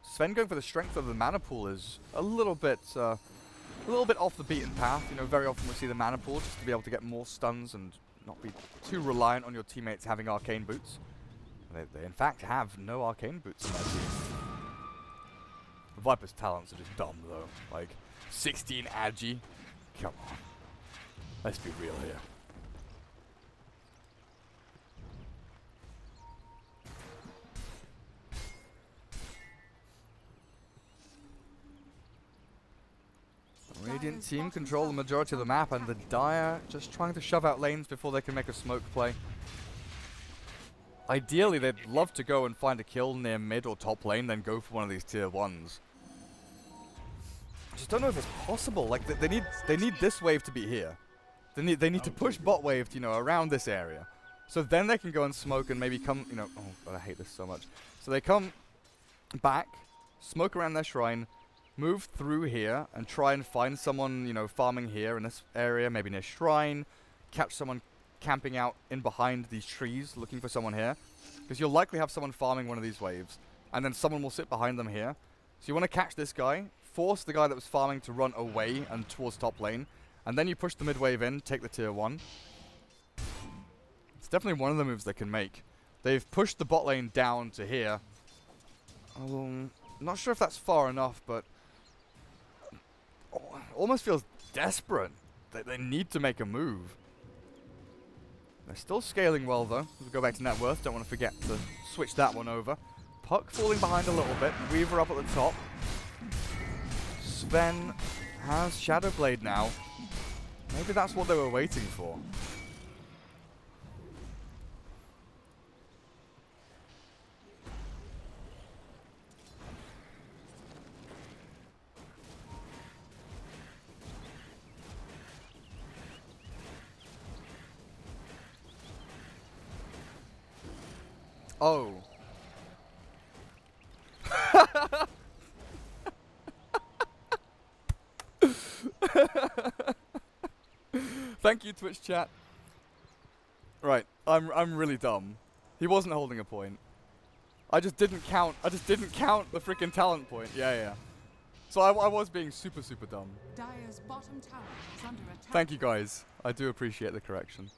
Sven going for the strength of the mana pool is a little bit off the beaten path. You know, very often we see the mana pool just to be able to get more stuns and not be too reliant on your teammates having arcane boots. They in fact have no arcane boots in their team. The Viper's talents are just dumb though. Like 16 Agi. Come on. Let's be real here. Radiant team control the majority of the map, and the Dire just trying to shove out lanes before they can make a smoke play. Ideally, they'd love to go and find a kill near mid or top lane, then go for one of these tier 1s. I just don't know if it's possible. Like they need this wave to be here. They need to push bot wave, you know, around this area, so then they can go and smoke and maybe come, you know. Oh God, I hate this so much. So they come back, smoke around their shrine. Move through here and try and find someone, you know, farming here in this area, maybe near shrine. Catch someone camping out in behind these trees, looking for someone here. Because you'll likely have someone farming one of these waves, and then someone will sit behind them here. So you want to catch this guy, force the guy that was farming to run away and towards top lane, and then you push the mid wave in, take the tier 1. It's definitely one of the moves they can make. They've pushed the bot lane down to here. Not sure if that's far enough, but almost feels desperate. They need to make a move. They're still scaling well, though. We'll go back to net worth. Don't want to forget to switch that one over. Puck falling behind a little bit. Weaver up at the top. Sven has Shadowblade now. Maybe that's what they were waiting for. Oh. Thank you, Twitch chat. Right, I'm really dumb. He wasn't holding a point. I just didn't count the freaking talent point. Yeah. So I was being super dumb. Dire's bottom tower is under attack. Thank you guys. I do appreciate the correction.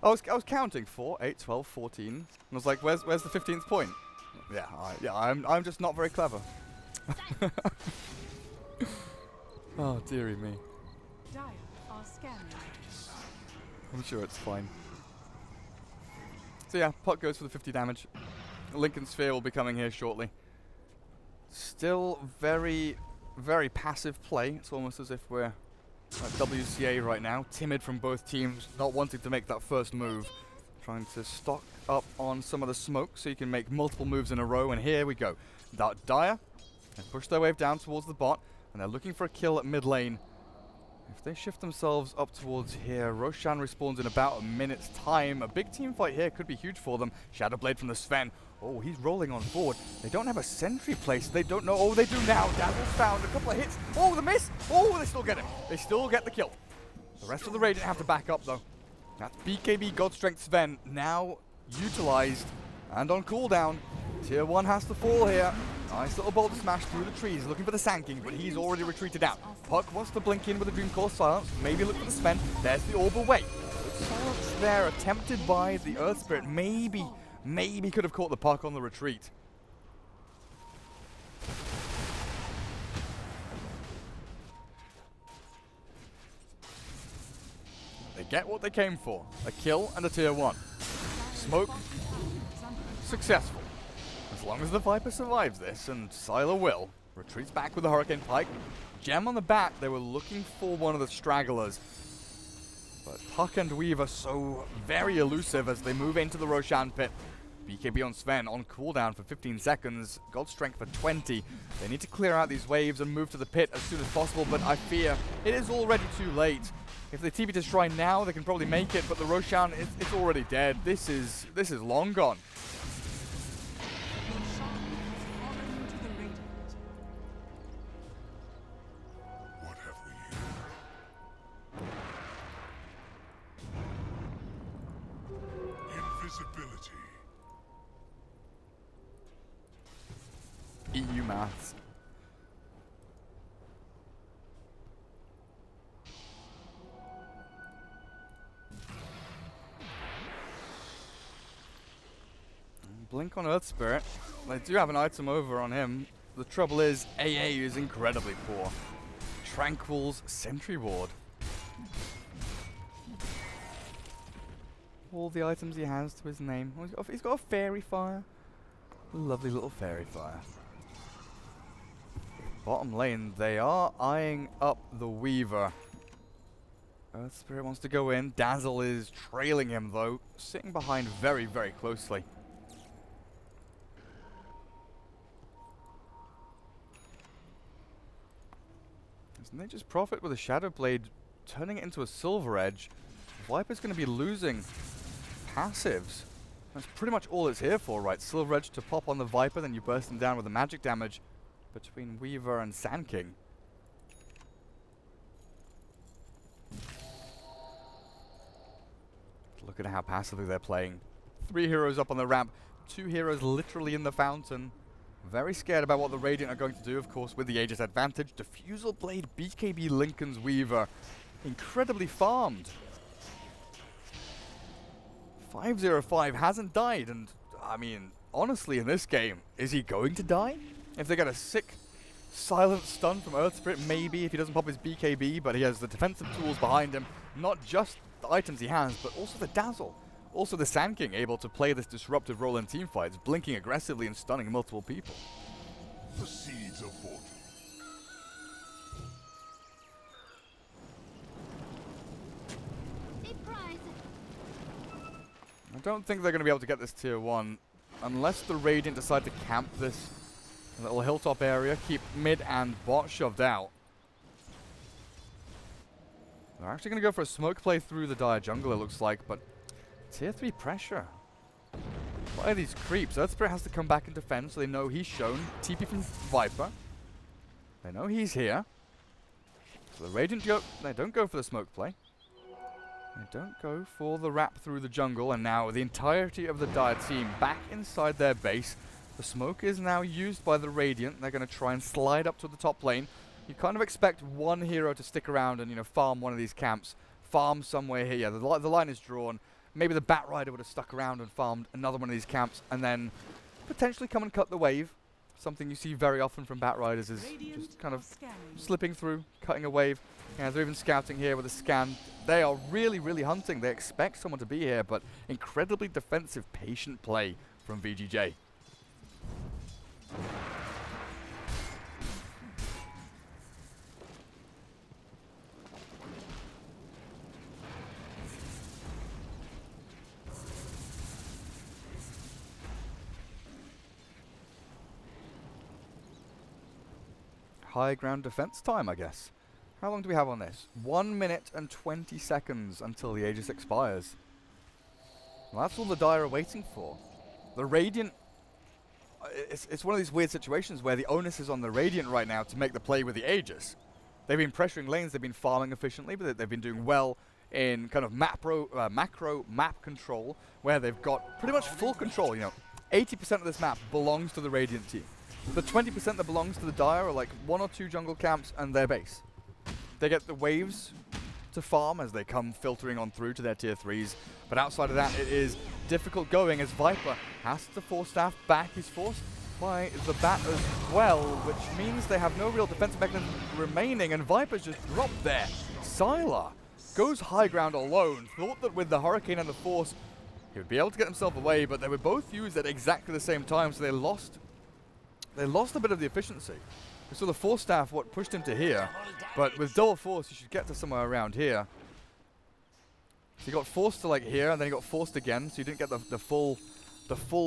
I was counting 4, 8, 12, 14, and I was like, where's the 15th point? Yeah, I'm just not very clever. Oh dearie me. Dire are scanning. I'm sure it's fine. So yeah, puck goes for the 50 damage. Lincoln Sphere will be coming here shortly. Still very passive play. It's almost as if we're at WCA right now. Timid from both teams, not wanting to make that first move. Trying to stock up on some of the smoke so you can make multiple moves in a row, and here we go. Dire have pushed their wave down towards the bot, and they're looking for a kill at mid lane. If they shift themselves up towards here, Roshan respawns in about a minute's time. A big team fight here could be huge for them. Shadowblade from the Sven. Oh, he's rolling on forward. They don't have a sentry placed. They don't know. Oh, they do now. Dazzle's found. A couple of hits. Oh, the miss. Oh, they still get it. They still get the kill. The rest of the Radiant have to back up, though. That's BKB God Strength Sven now utilized and on cooldown. Tier 1 has to fall here. Nice little boulder smash through the trees, looking for the Sanking, but he's already retreated out. Puck wants to blink in with a Dreamcore Silence. Maybe look for the Sven. There's the Orb away. Good silence there, attempted by the Earth Spirit. Maybe could have caught the Puck on the retreat. They get what they came for. A kill and a tier 1. Smoke. Successful. As long as the Viper survives this, and Sylar will, retreats back with the Hurricane Pike. Gem on the back, they were looking for one of the stragglers. But Puck and Weaver so very elusive as they move into the Roshan pit. BKB on Sven on cooldown for 15 seconds. God Strength for 20. They need to clear out these waves and move to the pit as soon as possible, but I fear it is already too late. If they TP to Shrine now, they can probably make it, but the Roshan, it's already dead. This is long gone. EU maths. Blink on Earth Spirit. They do have an item over on him. The trouble is, AA is incredibly poor. Tranquil's Sentry Ward. All the items he has to his name. Oh, he's got a Fairy Fire. Lovely little Fairy Fire. Bottom lane, they are eyeing up the Weaver. Earth Spirit wants to go in. Dazzle is trailing him, though. Sitting behind very closely. Doesn't they just profit with a Shadow Blade, turning it into a Silver Edge? Viper's going to be losing passives. That's pretty much all it's here for, right? Silver Edge to pop on the Viper, then you burst him down with the magic damage between Weaver and Sand King. Look at how passively they're playing. 3 heroes up on the ramp, 2 heroes literally in the fountain. Very scared about what the Radiant are going to do, of course, with the Aegis advantage. Diffusal Blade, BKB Lincoln's Weaver. Incredibly farmed. 505 hasn't died, and I mean, honestly, in this game, is he going to die? If they get a sick, silent stun from Earth Spirit, maybe if he doesn't pop his BKB, but he has the defensive tools behind him. Not just the items he has, but also the Dazzle. Also the Sand King able to play this disruptive role in teamfights, blinking aggressively and stunning multiple people. The seeds of fortune. I don't think they're going to be able to get this tier 1 unless the Radiant decide to camp this little hilltop area, keep mid and bot shoved out. They're actually going to go for a smoke play through the Dire jungle, it looks like, but tier 3 pressure. By these creeps, Earth Spirit has to come back and defend, so they know he's shown. TP from Viper. They know he's here. So the Radiant they don't go for the smoke play. They don't go for the wrap through the jungle, and now the entirety of the Dire team back inside their base. The smoke is now used by the Radiant. They're going to try and slide up to the top lane. You kind of expect one hero to stick around and, you know, farm one of these camps. Farm somewhere here. Yeah, the line is drawn. Maybe the Bat Rider would have stuck around and farmed another one of these camps, and then potentially come and cut the wave. Something you see very often from Bat Riders is just kind of slipping through, cutting a wave. Yeah, they're even scouting here with a scan. They are really, really hunting. They expect someone to be here, but incredibly defensive, patient play from VGJ. High ground defense time, I guess. How long do we have on this? 1 minute and 20 seconds until the Aegis expires. Well, that's all the Dire are waiting for. The Radiant... It's one of these weird situations where the onus is on the Radiant right now to make the play with the Aegis. They've been pressuring lanes, they've been farming efficiently, but they've been doing well in kind of macro map control, where they've got pretty much full control. You know, 80% of this map belongs to the Radiant team. The 20% that belongs to the Dire are like 1 or 2 jungle camps and their base. They get the waves to farm as they come filtering on through to their tier 3s. But outside of that, it is difficult going as Viper has to force staff back. He's forced by the Bat as well, which means they have no real defensive mechanism remaining, and Viper's just dropped there. Sylar goes high ground alone. Thought that with the Hurricane and the Force, he would be able to get himself away, but they were both used at exactly the same time, so they lost a bit of the efficiency. We saw the Force staff, what pushed him to here, but with double Force, you should get to somewhere around here. So he got forced to like here, and then he got forced again, so you didn't get the full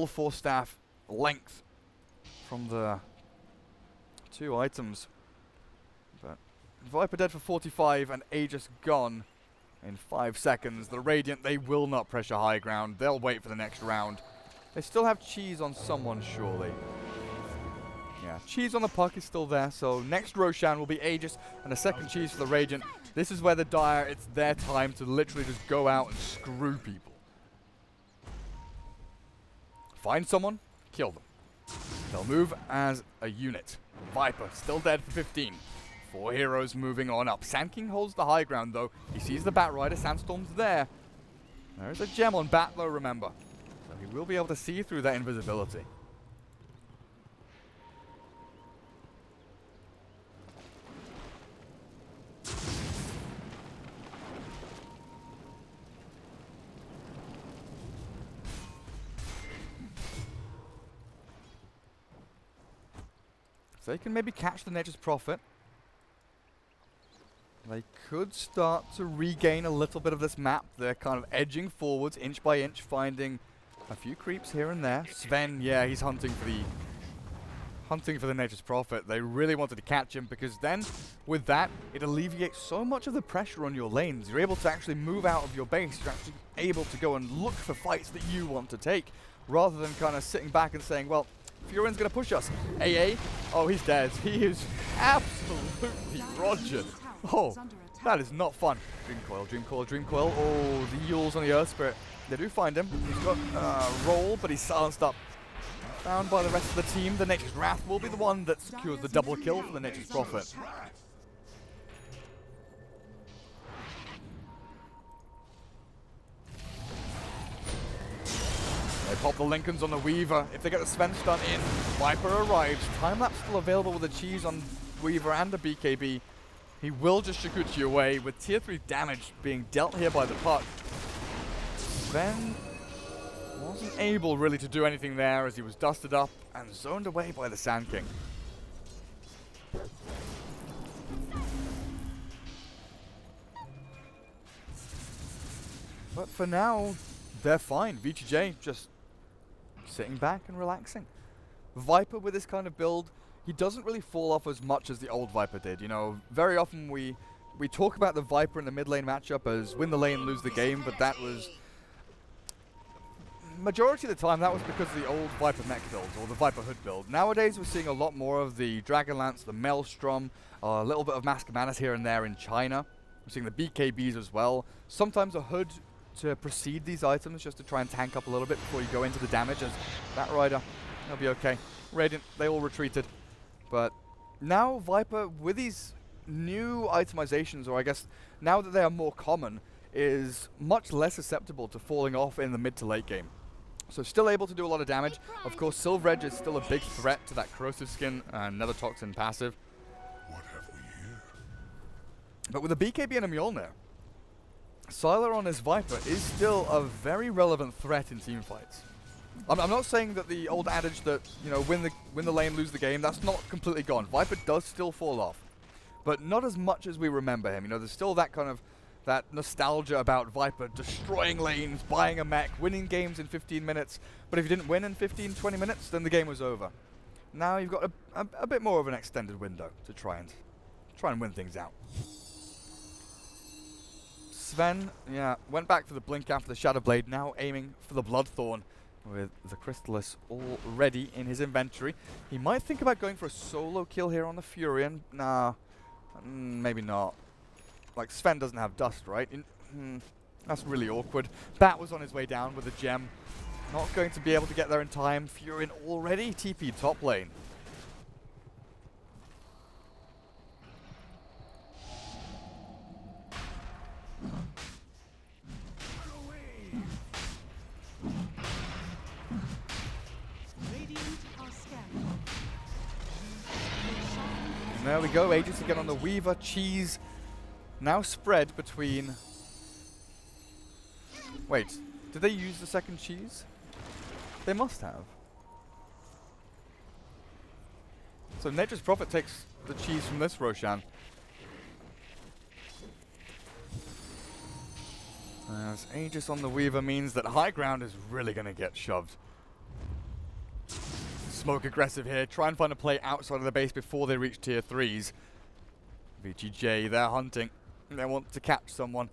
Force staff length from the 2 items. But Viper dead for 45, and Aegis gone in 5 seconds. The Radiant, they will not pressure high ground. They'll wait for the next round. They still have cheese on someone, surely. Yeah, cheese on the puck is still there, so next Roshan will be Aegis and a second cheese for the Radiant. This is where the Dire, it's their time to literally just go out and screw people. Find someone, kill them. They'll move as a unit. Viper, still dead for 15. 4 heroes moving on up. Sand King holds the high ground though. He sees the Bat Rider, Sandstorm's there. There is a gem on Bat though, remember. So he will be able to see through that invisibility. So they can maybe catch the Nature's Prophet. They could start to regain a little bit of this map. They're kind of edging forwards inch by inch, finding a few creeps here and there. Sven, yeah, he's hunting for the Nature's Prophet. They really wanted to catch him because then, with that, it alleviates so much of the pressure on your lanes. You're able to actually move out of your base. You're actually able to go and look for fights that you want to take, rather than kind of sitting back and saying, well, Furin's going to push us. AA? Oh, he's dead. He is absolutely rogered. Oh, that is not fun. Dream Coil, Dream Coil, Dream Coil. Oh, the Yules on the Earth Spirit. They do find him. He's got roll, but he's silenced up. Found by the rest of the team. The Nature's Wrath will be the one that secures the double kill for the Nature's Prophet. They pop the Lincolns on the Weaver. If they get the Sven stun in, Viper arrives. Time-lapse still available with a cheese on Weaver and a BKB. He will just Shikuchi away with tier 3 damage being dealt here by the puck. Sven wasn't able really to do anything there as he was dusted up and zoned away by the Sand King. But for now, they're fine. VGJ just sitting back and relaxing. Viper with this kind of build, he doesn't really fall off as much as the old Viper did. You know, very often we talk about the Viper in the mid lane matchup as win the lane, lose the game, but that was majority of the time that was because of the old Viper mech build or the Viper hood build. Nowadays we're seeing a lot more of the Dragonlance, the Maelstrom, a little bit of Mask of Manus here and there in China. We're seeing the BKBs as well. Sometimes a hood to precede these items just to try and tank up a little bit before you go into the damage, as that Rider, he'll be okay. Radiant, they all retreated. But now Viper, with these new itemizations, or I guess now that they are more common, is much less susceptible to falling off in the mid to late game. So still able to do a lot of damage. Of course, Silver Edge is still a big threat to that Corrosive Skin and Nether Toxin passive. What have we here? But with a BKB and a Mjolnir, Sylar on his Viper is still a very relevant threat in teamfights. I'm not saying that the old adage that, you know, win the lane, lose the game, that's not completely gone. Viper does still fall off, but not as much as we remember him. You know, there's still that kind of that nostalgia about Viper destroying lanes, buying a mech, winning games in 15 minutes. But if you didn't win in 15, 20 minutes, then the game was over. Now you've got a bit more of an extended window to try and win things out. Sven, yeah, went back for the blink after the Shadow Blade, now aiming for the Bloodthorn with the Crystallis already in his inventory. He might think about going for a solo kill here on the Furion. Nah, maybe not. Like, Sven doesn't have dust, right? That's really awkward. Bat was on his way down with a gem. Not going to be able to get there in time. Furion already TP top lane. And there we go, Aegis again on the Weaver. Cheese now spread between... Wait, did they use the second cheese? They must have. So Nature's Prophet takes the cheese from this Roshan. As Aegis on the Weaver means that high ground is really going to get shoved. Smoke aggressive here, try and find a play outside of the base before they reach tier 3s. VGJ, they're hunting. They want to catch someone.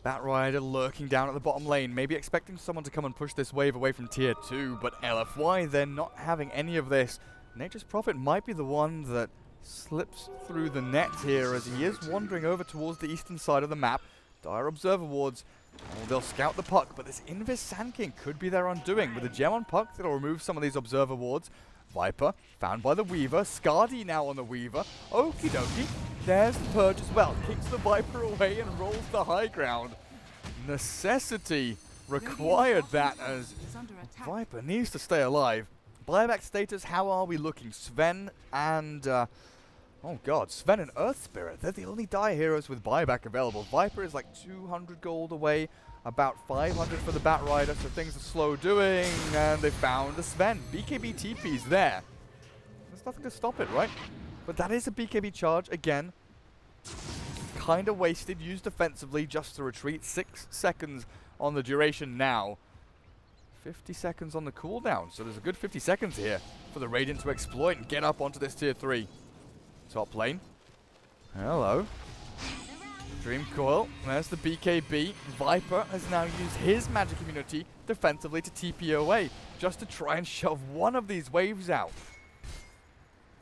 Bat Rider lurking down at the bottom lane, maybe expecting someone to come and push this wave away from tier 2, but LFY, they're not having any of this. Nature's Prophet might be the one that slips through the net here as he is wandering over towards the eastern side of the map. Dire Observer wards. Oh, they'll scout the puck, but this Invis Sand King could be their undoing. With a gem on puck, that'll remove some of these Observer wards. Viper, found by the Weaver. Scardy now on the Weaver. Okie dokie. There's the Purge as well. Kicks the Viper away and rolls the high ground. Necessity required that as Viper needs to stay alive. Buyback status, how are we looking? Sven and... oh god, Sven and Earth Spirit, they're the only Dire heroes with buyback available. Viper is like 200 gold away, about 500 for the Bat Rider, so things are slow doing, and they found the Sven. BKB TP's there. There's nothing to stop it, right? But that is a BKB charge, again. Kind of wasted, used defensively just to retreat. 6 seconds on the duration now. 50 seconds on the cooldown, so there's a good 50 seconds here for the Radiant to exploit and get up onto this tier 3. Top lane. Hello. Dream Coil. There's the BKB. Viper has now used his magic immunity defensively to TP away, just to try and shove one of these waves out.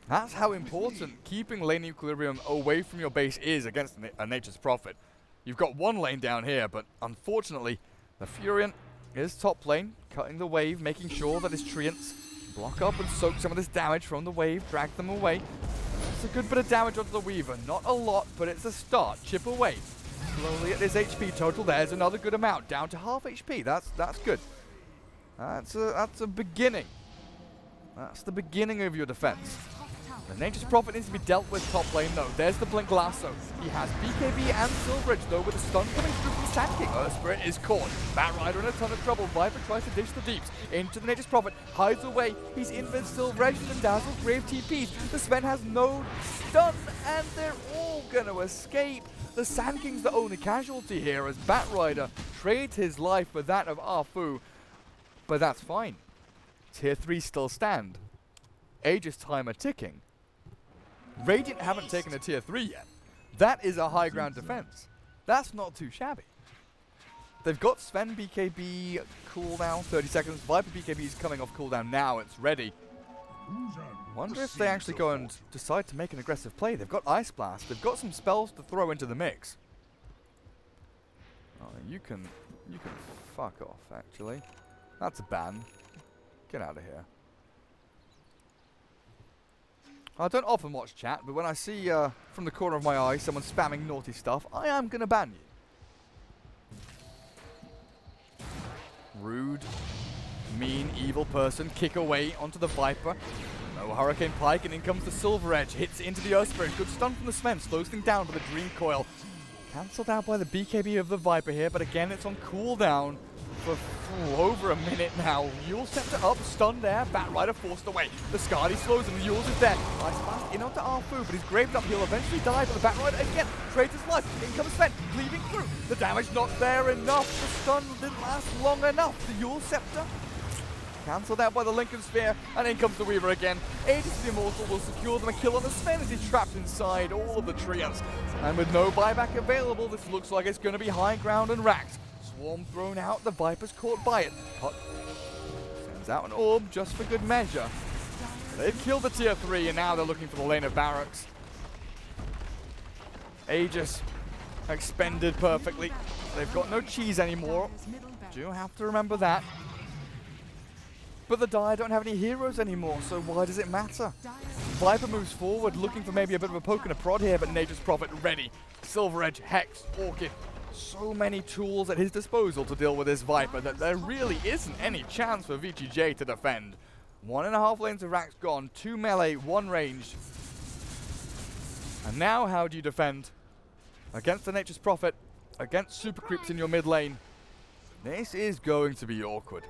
That's how important keeping lane equilibrium away from your base is against a Nature's Prophet. You've got one lane down here, but unfortunately, the Furion is top lane, cutting the wave, making sure that his Treants block up and soak some of this damage from the wave, drag them away. It's a good bit of damage onto the Weaver. Not a lot, but it's a start. Chip away. Slowly at his HP total. There's another good amount. Down to half HP. That's good. That's a beginning. That's the beginning of your defense. The Nature's Prophet needs to be dealt with top lane though. There's the Blink Lasso. He has BKB and Silveridge though with a stun coming through from Sand King. Spirit is caught. Batrider in a ton of trouble. Viper tries to ditch the deeps. Into the Nature's Prophet. Hides away. He's in with Silveridge and Dazzle. Grave TPs. The Sven has no stun and they're all gonna escape. The Sand King's the only casualty here as Batrider trades his life for that of Arfu. But that's fine. Tier 3 still stand. Aegis timer ticking. Radiant haven't taken a tier 3 yet. That is a high ground defense. That's not too shabby. They've got Sven BKB cooldown, 30 seconds. Viper BKB is coming off cooldown now. It's ready. Wonder if they actually go and decide to make an aggressive play. They've got Ice Blast. They've got some spells to throw into the mix. Oh, you can fuck off, actually. That's a ban. Get out of here. I don't often watch chat, but when I see from the corner of my eye someone spamming naughty stuff, I am going to ban you. Rude, mean, evil person. Kick away onto the Viper. No Hurricane Pike, and in comes the Silveridge. Hits into the Earth Spirit. Good stun from the Sven. Slows things down with a Dream Coil. Cancelled out by the BKB of the Viper here, but again it's on cooldown for over a minute now. Yule Scepter up, stunned there, Batrider forced away. The Skadi slows him, the Yule's is dead. Ice Blast in onto Arfu, but he's graved up. He'll eventually die, but the Batrider again trades his life. In comes Sven, cleaving through. The damage not there enough. The stun didn't last long enough. The Yule Scepter cancelled out by the Lincoln Sphere, and in comes the Weaver again. Aegis the Immortal will secure them a kill on the Sven as he's trapped inside all of the trios. And with no buyback available, this looks like it's going to be high ground and racks. Swarm thrown out, the Viper's caught by it. Hot sends out an orb just for good measure. They've killed the tier 3 and now they're looking for the lane of barracks. Aegis expended perfectly. They've got no cheese anymore. Do have to remember that. But the Dire don't have any heroes anymore, so why does it matter? Viper moves forward, looking for maybe a bit of a poke and a prod here, but Nature's Prophet ready. Silveridge, Hex, Orchid. So many tools at his disposal to deal with this Viper that there really isn't any chance for VGJ to defend. 1.5 lanes of racks gone, 2 melee, 1 ranged. And now how do you defend? Against the Nature's Prophet, against super creeps in your mid lane. This is going to be awkward.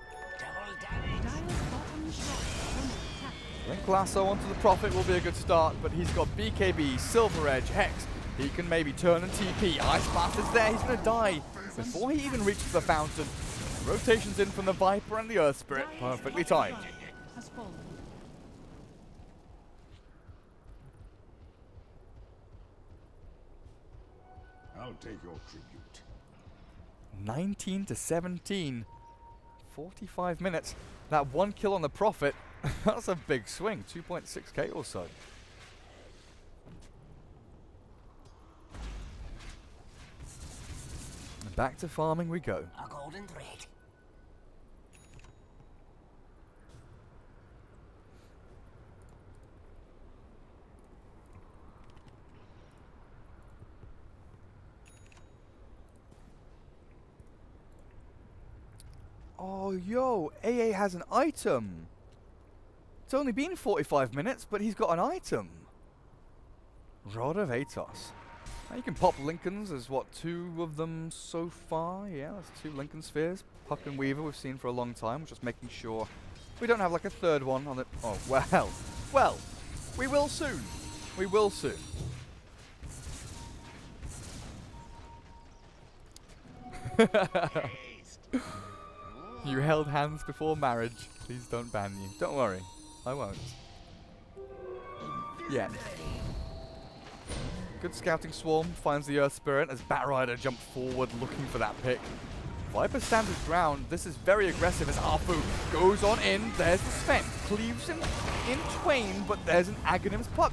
Link Lasso onto the Prophet will be a good start, but he's got BKB, Silveridge, Hex. He can maybe turn and TP. Ice Blast is there, he's going to die before he even reaches the fountain. Rotations in from the Viper and the Earth Spirit, perfectly timed. I'll take your tribute. 19 to 17. 45 minutes. That 1 kill on the Prophet, that's a big swing. 2.6k or so. And back to farming we go. A golden thread. Oh, yo, AA has an item. It's only been 45 minutes, but he's got an item. Rod of Atos. Now you can pop Lincolns. There's, what, 2 of them so far? Yeah, that's 2 Lincoln Spheres. Puck and Weaver we've seen for a long time. We're just making sure we don't have, like, a 3rd one on it. Oh, well. Well, we will soon. We will soon. You held hands before marriage. Please don't ban you. Don't worry. I won't. Yeah. Good scouting swarm. Finds the Earth Spirit as Batrider jumped forward looking for that pick. Viper stands his ground. This is very aggressive as Arfu goes on in. There's the Sven. Cleaves him in twain, but there's an Aghanim's puck.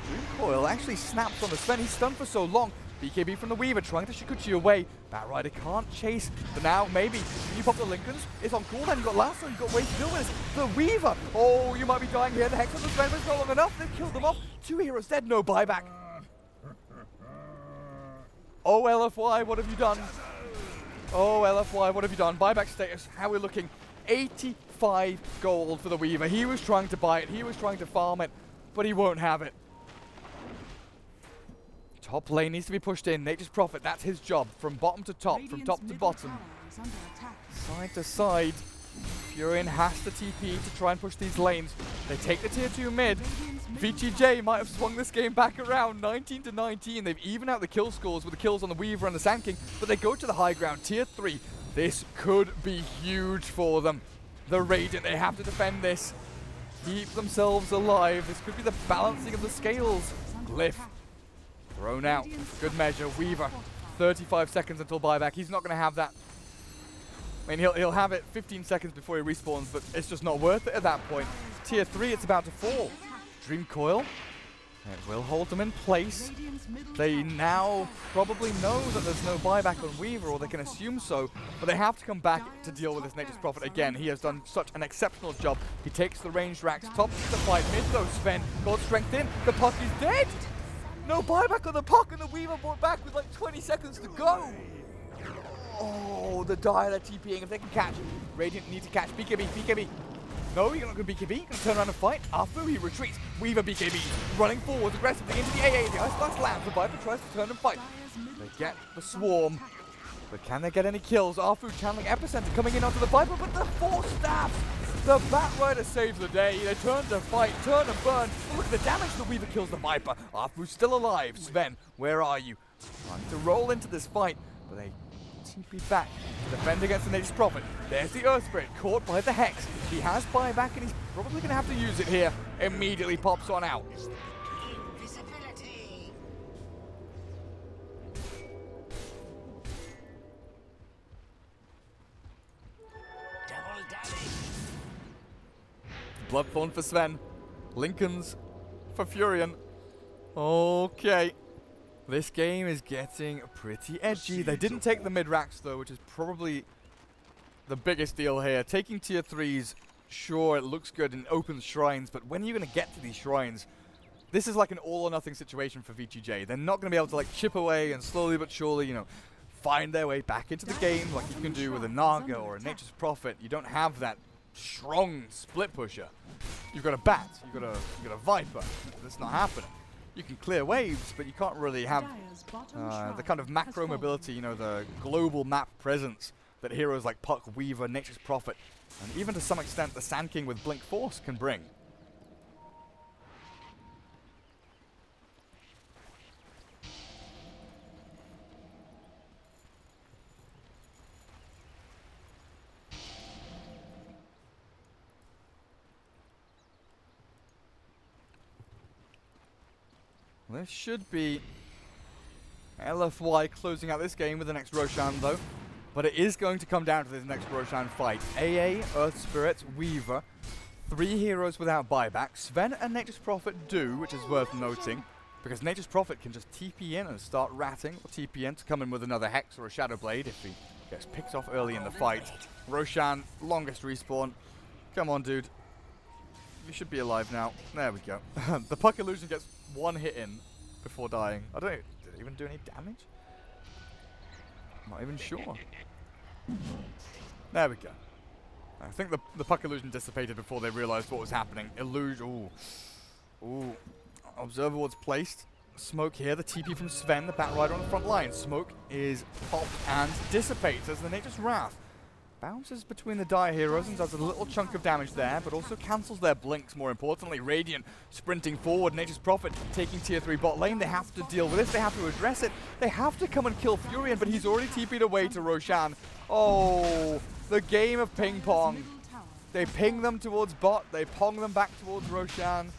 Dream Coil actually snaps on the Sven. He's stunned for so long. BKB from the Weaver trying to Shikuchi away. Batrider can't chase, but now maybe. Can you pop the Lincolns? It's on cooldown. You've got Lasso, you've got ways to deal with this. The Weaver. Oh, you might be dying here. The Hex on the Sven was not long enough. They've killed them off. 2 heroes dead, no buyback. Oh, LFY, what have you done? Oh, LFY, what have you done? Buyback status, how are we looking? 85 gold for the Weaver. He was trying to buy it. He was trying to farm it, but he won't have it. Top lane needs to be pushed in. Nature's Prophet, that's his job. From bottom to top, from top to bottom. Side to side. Furion has to TP to try and push these lanes. They take the tier 2 mid. VGJ might have swung this game back around. 19 to 19. They've evened out the kill scores with the kills on the Weaver and the Sand King, but they go to the high ground. Tier 3. This could be huge for them. The Radiant, they have to defend this. Keep themselves alive. This could be the balancing of the scales. Glyph. Thrown out. Good measure. Weaver. 35 seconds until buyback. He's not going to have that. I mean, he'll have it 15 seconds before he respawns, but it's just not worth it at that point. Tier 3, it's about to fall. Dream Coil. It will hold them in place. They now probably know that there's no buyback on Weaver, or they can assume so, but they have to come back to deal with this Nature's Prophet again. He has done such an exceptional job. He takes the ranged racks, tops the fight, mid though, Sven. Got strength in, the puck is dead! No buyback on the puck, and the Weaver brought back with like 20 seconds to go! Oh, the Dire, they're TPing if they can catch. Radiant need to catch BKB, BKB. No, you're not going to BKB. You're going to turn around and fight. After he retreats, Weaver BKB running forward aggressively into the AA. The Ice Blast lands. The Viper tries to turn and fight. They get the swarm. But can they get any kills? Arfu channeling Epicenter coming in onto the Viper, but the 4 stabs. The Batrider saves the day. They turn to fight, turn and burn. But look at the damage. The Weaver kills the Viper. Arfu's still alive. Sven, where are you? Trying to roll into this fight, but they TP back to defend against the Nature's Prophet. There's the Earth Spirit caught by the Hex. He has buyback and he's probably going to have to use it here. Immediately pops on out. Invisibility. Double damage. Bloodthorn for Sven. Lincoln's for Furion. Okay. This game is getting pretty edgy. They didn't take the mid-racks though, which is probably the biggest deal here. Taking tier 3s, sure, it looks good and opens shrines, but when are you going to get to these shrines? This is like an all-or-nothing situation for VGJ. They're not going to be able to like chip away and slowly but surely, you know, find their way back into the game like you can do with a Naga or a Nature's Prophet. You don't have that strong split pusher. You've got a Bat, you've got a Viper. That's not happening. You can clear waves, but you can't really have the kind of macro mobility, you know, the global map presence that heroes like Puck, Weaver, Nature's Prophet, and even to some extent the Sand King with Blink Force can bring. This should be LFY closing out this game with the next Roshan though. But it is going to come down to this next Roshan fight. AA, Earth Spirit, Weaver. 3 heroes without buyback. Sven and Nature's Prophet do, which is worth noting. Because Nature's Prophet can just TP in and start ratting, or TP in to come in with another Hex or a Shadow Blade if he gets picked off early in the fight. Roshan, longest respawn. Come on, dude. You should be alive now. There we go. The Puck Illusion gets 1 hit in before dying. I don't know, did it even do any damage? Not even sure. There we go. I think the Puck Illusion dissipated before they realized what was happening. Illusion, ooh. Ooh. Observer Ward's placed. Smoke here, the TP from Sven, the Batrider on the front line. Smoke is popped and dissipates as the Nature's Wrath bounces between the Dire heroes and does a little chunk of damage there, but also cancels their blinks, more importantly. Radiant sprinting forward, Nature's Prophet taking tier 3 bot lane. They have to deal with this, they have to address it. They have to come and kill Furion, but he's already TP'd away to Roshan. Oh, the game of ping pong. They ping them towards bot, they pong them back towards Roshan.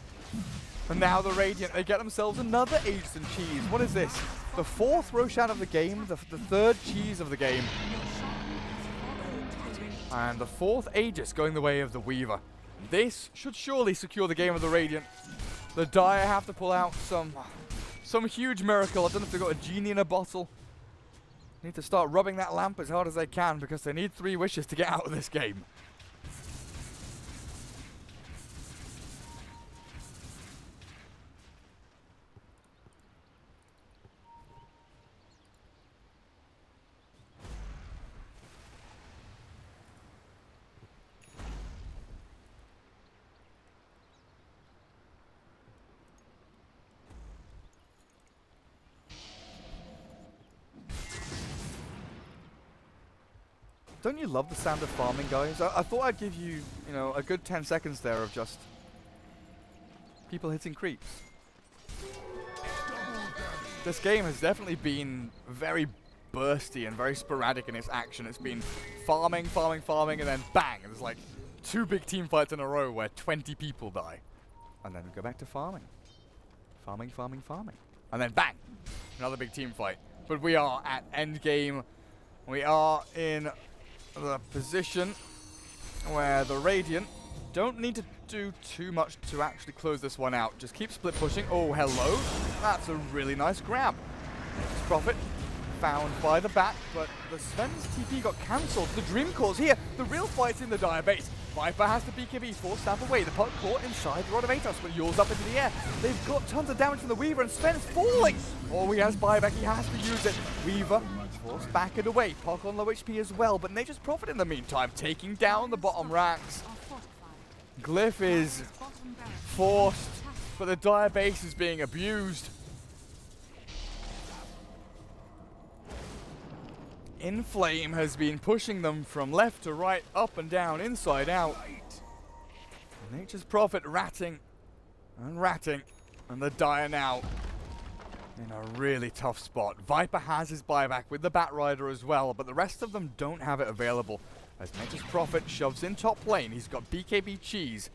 And now the Radiant, they get themselves another Aegis and cheese. What is this? The 4th Roshan of the game, the 3rd cheese of the game. And the 4th Aegis going the way of the Weaver. This should surely secure the game of the Radiant. The Dire have to pull out some huge miracle. I don't know if they've got a genie in a bottle. Need to start rubbing that lamp as hard as they can because they need 3 wishes to get out of this game. don't you love the sound of farming, guys? I thought I'd give you, you know, a good 10 seconds there of just people hitting creeps. This game has definitely been very bursty and very sporadic in its action. It's been farming, farming, farming, and then bang! There's like 2 big team fights in a row where 20 people die. And then we go back to farming. Farming, farming, farming. And then bang! Another big team fight. But we are at endgame. We are in the position where the Radiant don't need to do too much to actually close this one out. Just keep split pushing. Oh, hello. That's a really nice grab. Prophet found by the bat, but the Sven's TP got cancelled. The Dream Core's here. The real fight's in the dire base. Viper has the BKB, forced snap away. The puck caught inside the Rod of Atos, but yours up into the air. They've got tons of damage from the Weaver, and Sven's falling. Oh, he has buyback. He has to use it. Weaver forced back and away. Puck on low HP as well, but Nature's Prophet in the meantime, taking down the bottom racks. Glyph is forced, but the dire base is being abused. Inflame has been pushing them from left to right, up and down, inside out. Nature's Prophet ratting and ratting, and the Dire now in a really tough spot. Viper has his buyback with the Bat Rider as well, but the rest of them don't have it available. As Nature's Prophet shoves in top lane, he's got BKB Cheese.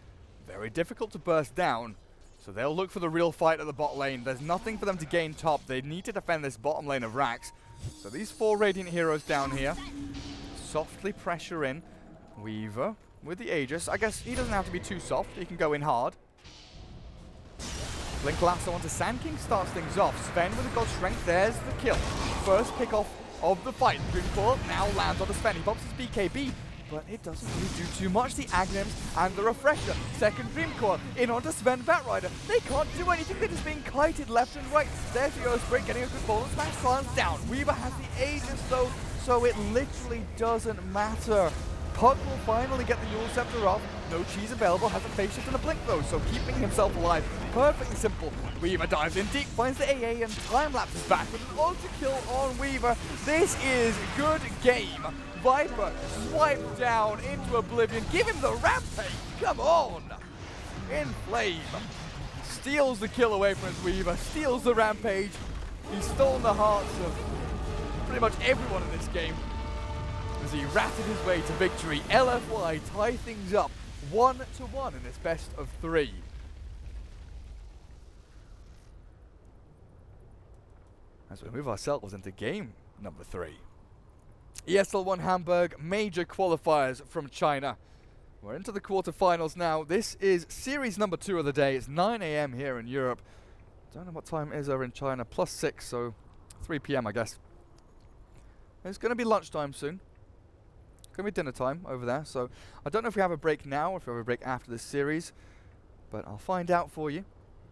Very difficult to burst down, so they'll look for the real fight at the bot lane. There's nothing for them to gain top. They need to defend this bottom lane of Rax. So these 4 Radiant heroes down here softly pressure in. Weaver with the Aegis. I guess he doesn't have to be too soft. He can go in hard. Blink Lasso onto Sand King starts things off. Sven with a God Strength. There's the kill. First pick off of the fight. Dreamcore now lands on the Sven. He pops his BKB, but it doesn't really do too much. The Aghanim's and the Refresher. Second Dreamcore in onto Sven Batrider. They can't do anything. They're just being kited left and right. There's the Earthbreak getting a good ball. Smash Silence down. Weaver has the Aegis though, so it literally doesn't matter. Puck will finally get the Yule Scepter off. No cheese available, has a phase shift and a blink though, so keeping himself alive. Perfectly simple. Weaver dives in deep, finds the AA and time lapses back with an ultra kill on Weaver. This is good game. Viper swiped down into oblivion. Give him the rampage. Come on. Inflame steals the kill away from his Weaver, steals the rampage. He's stolen the hearts of pretty much everyone in this game as he ratted his way to victory. LFY tie things up 1-1 in this best of 3. As we move ourselves into game number 3. ESL One Hamburg, major qualifiers from China. We're into the quarterfinals now. This is series number 2 of the day. It's 9 AM here in Europe. Don't know what time it is over in China. +6, so 3 PM I guess. It's going to be lunchtime soon. It's going to be dinner time over there. So I don't know if we have a break now or if we have a break after this series. But I'll find out for you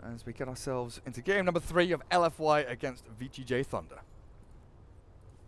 as we get ourselves into game number 3 of LFY against VGJ.Thunder.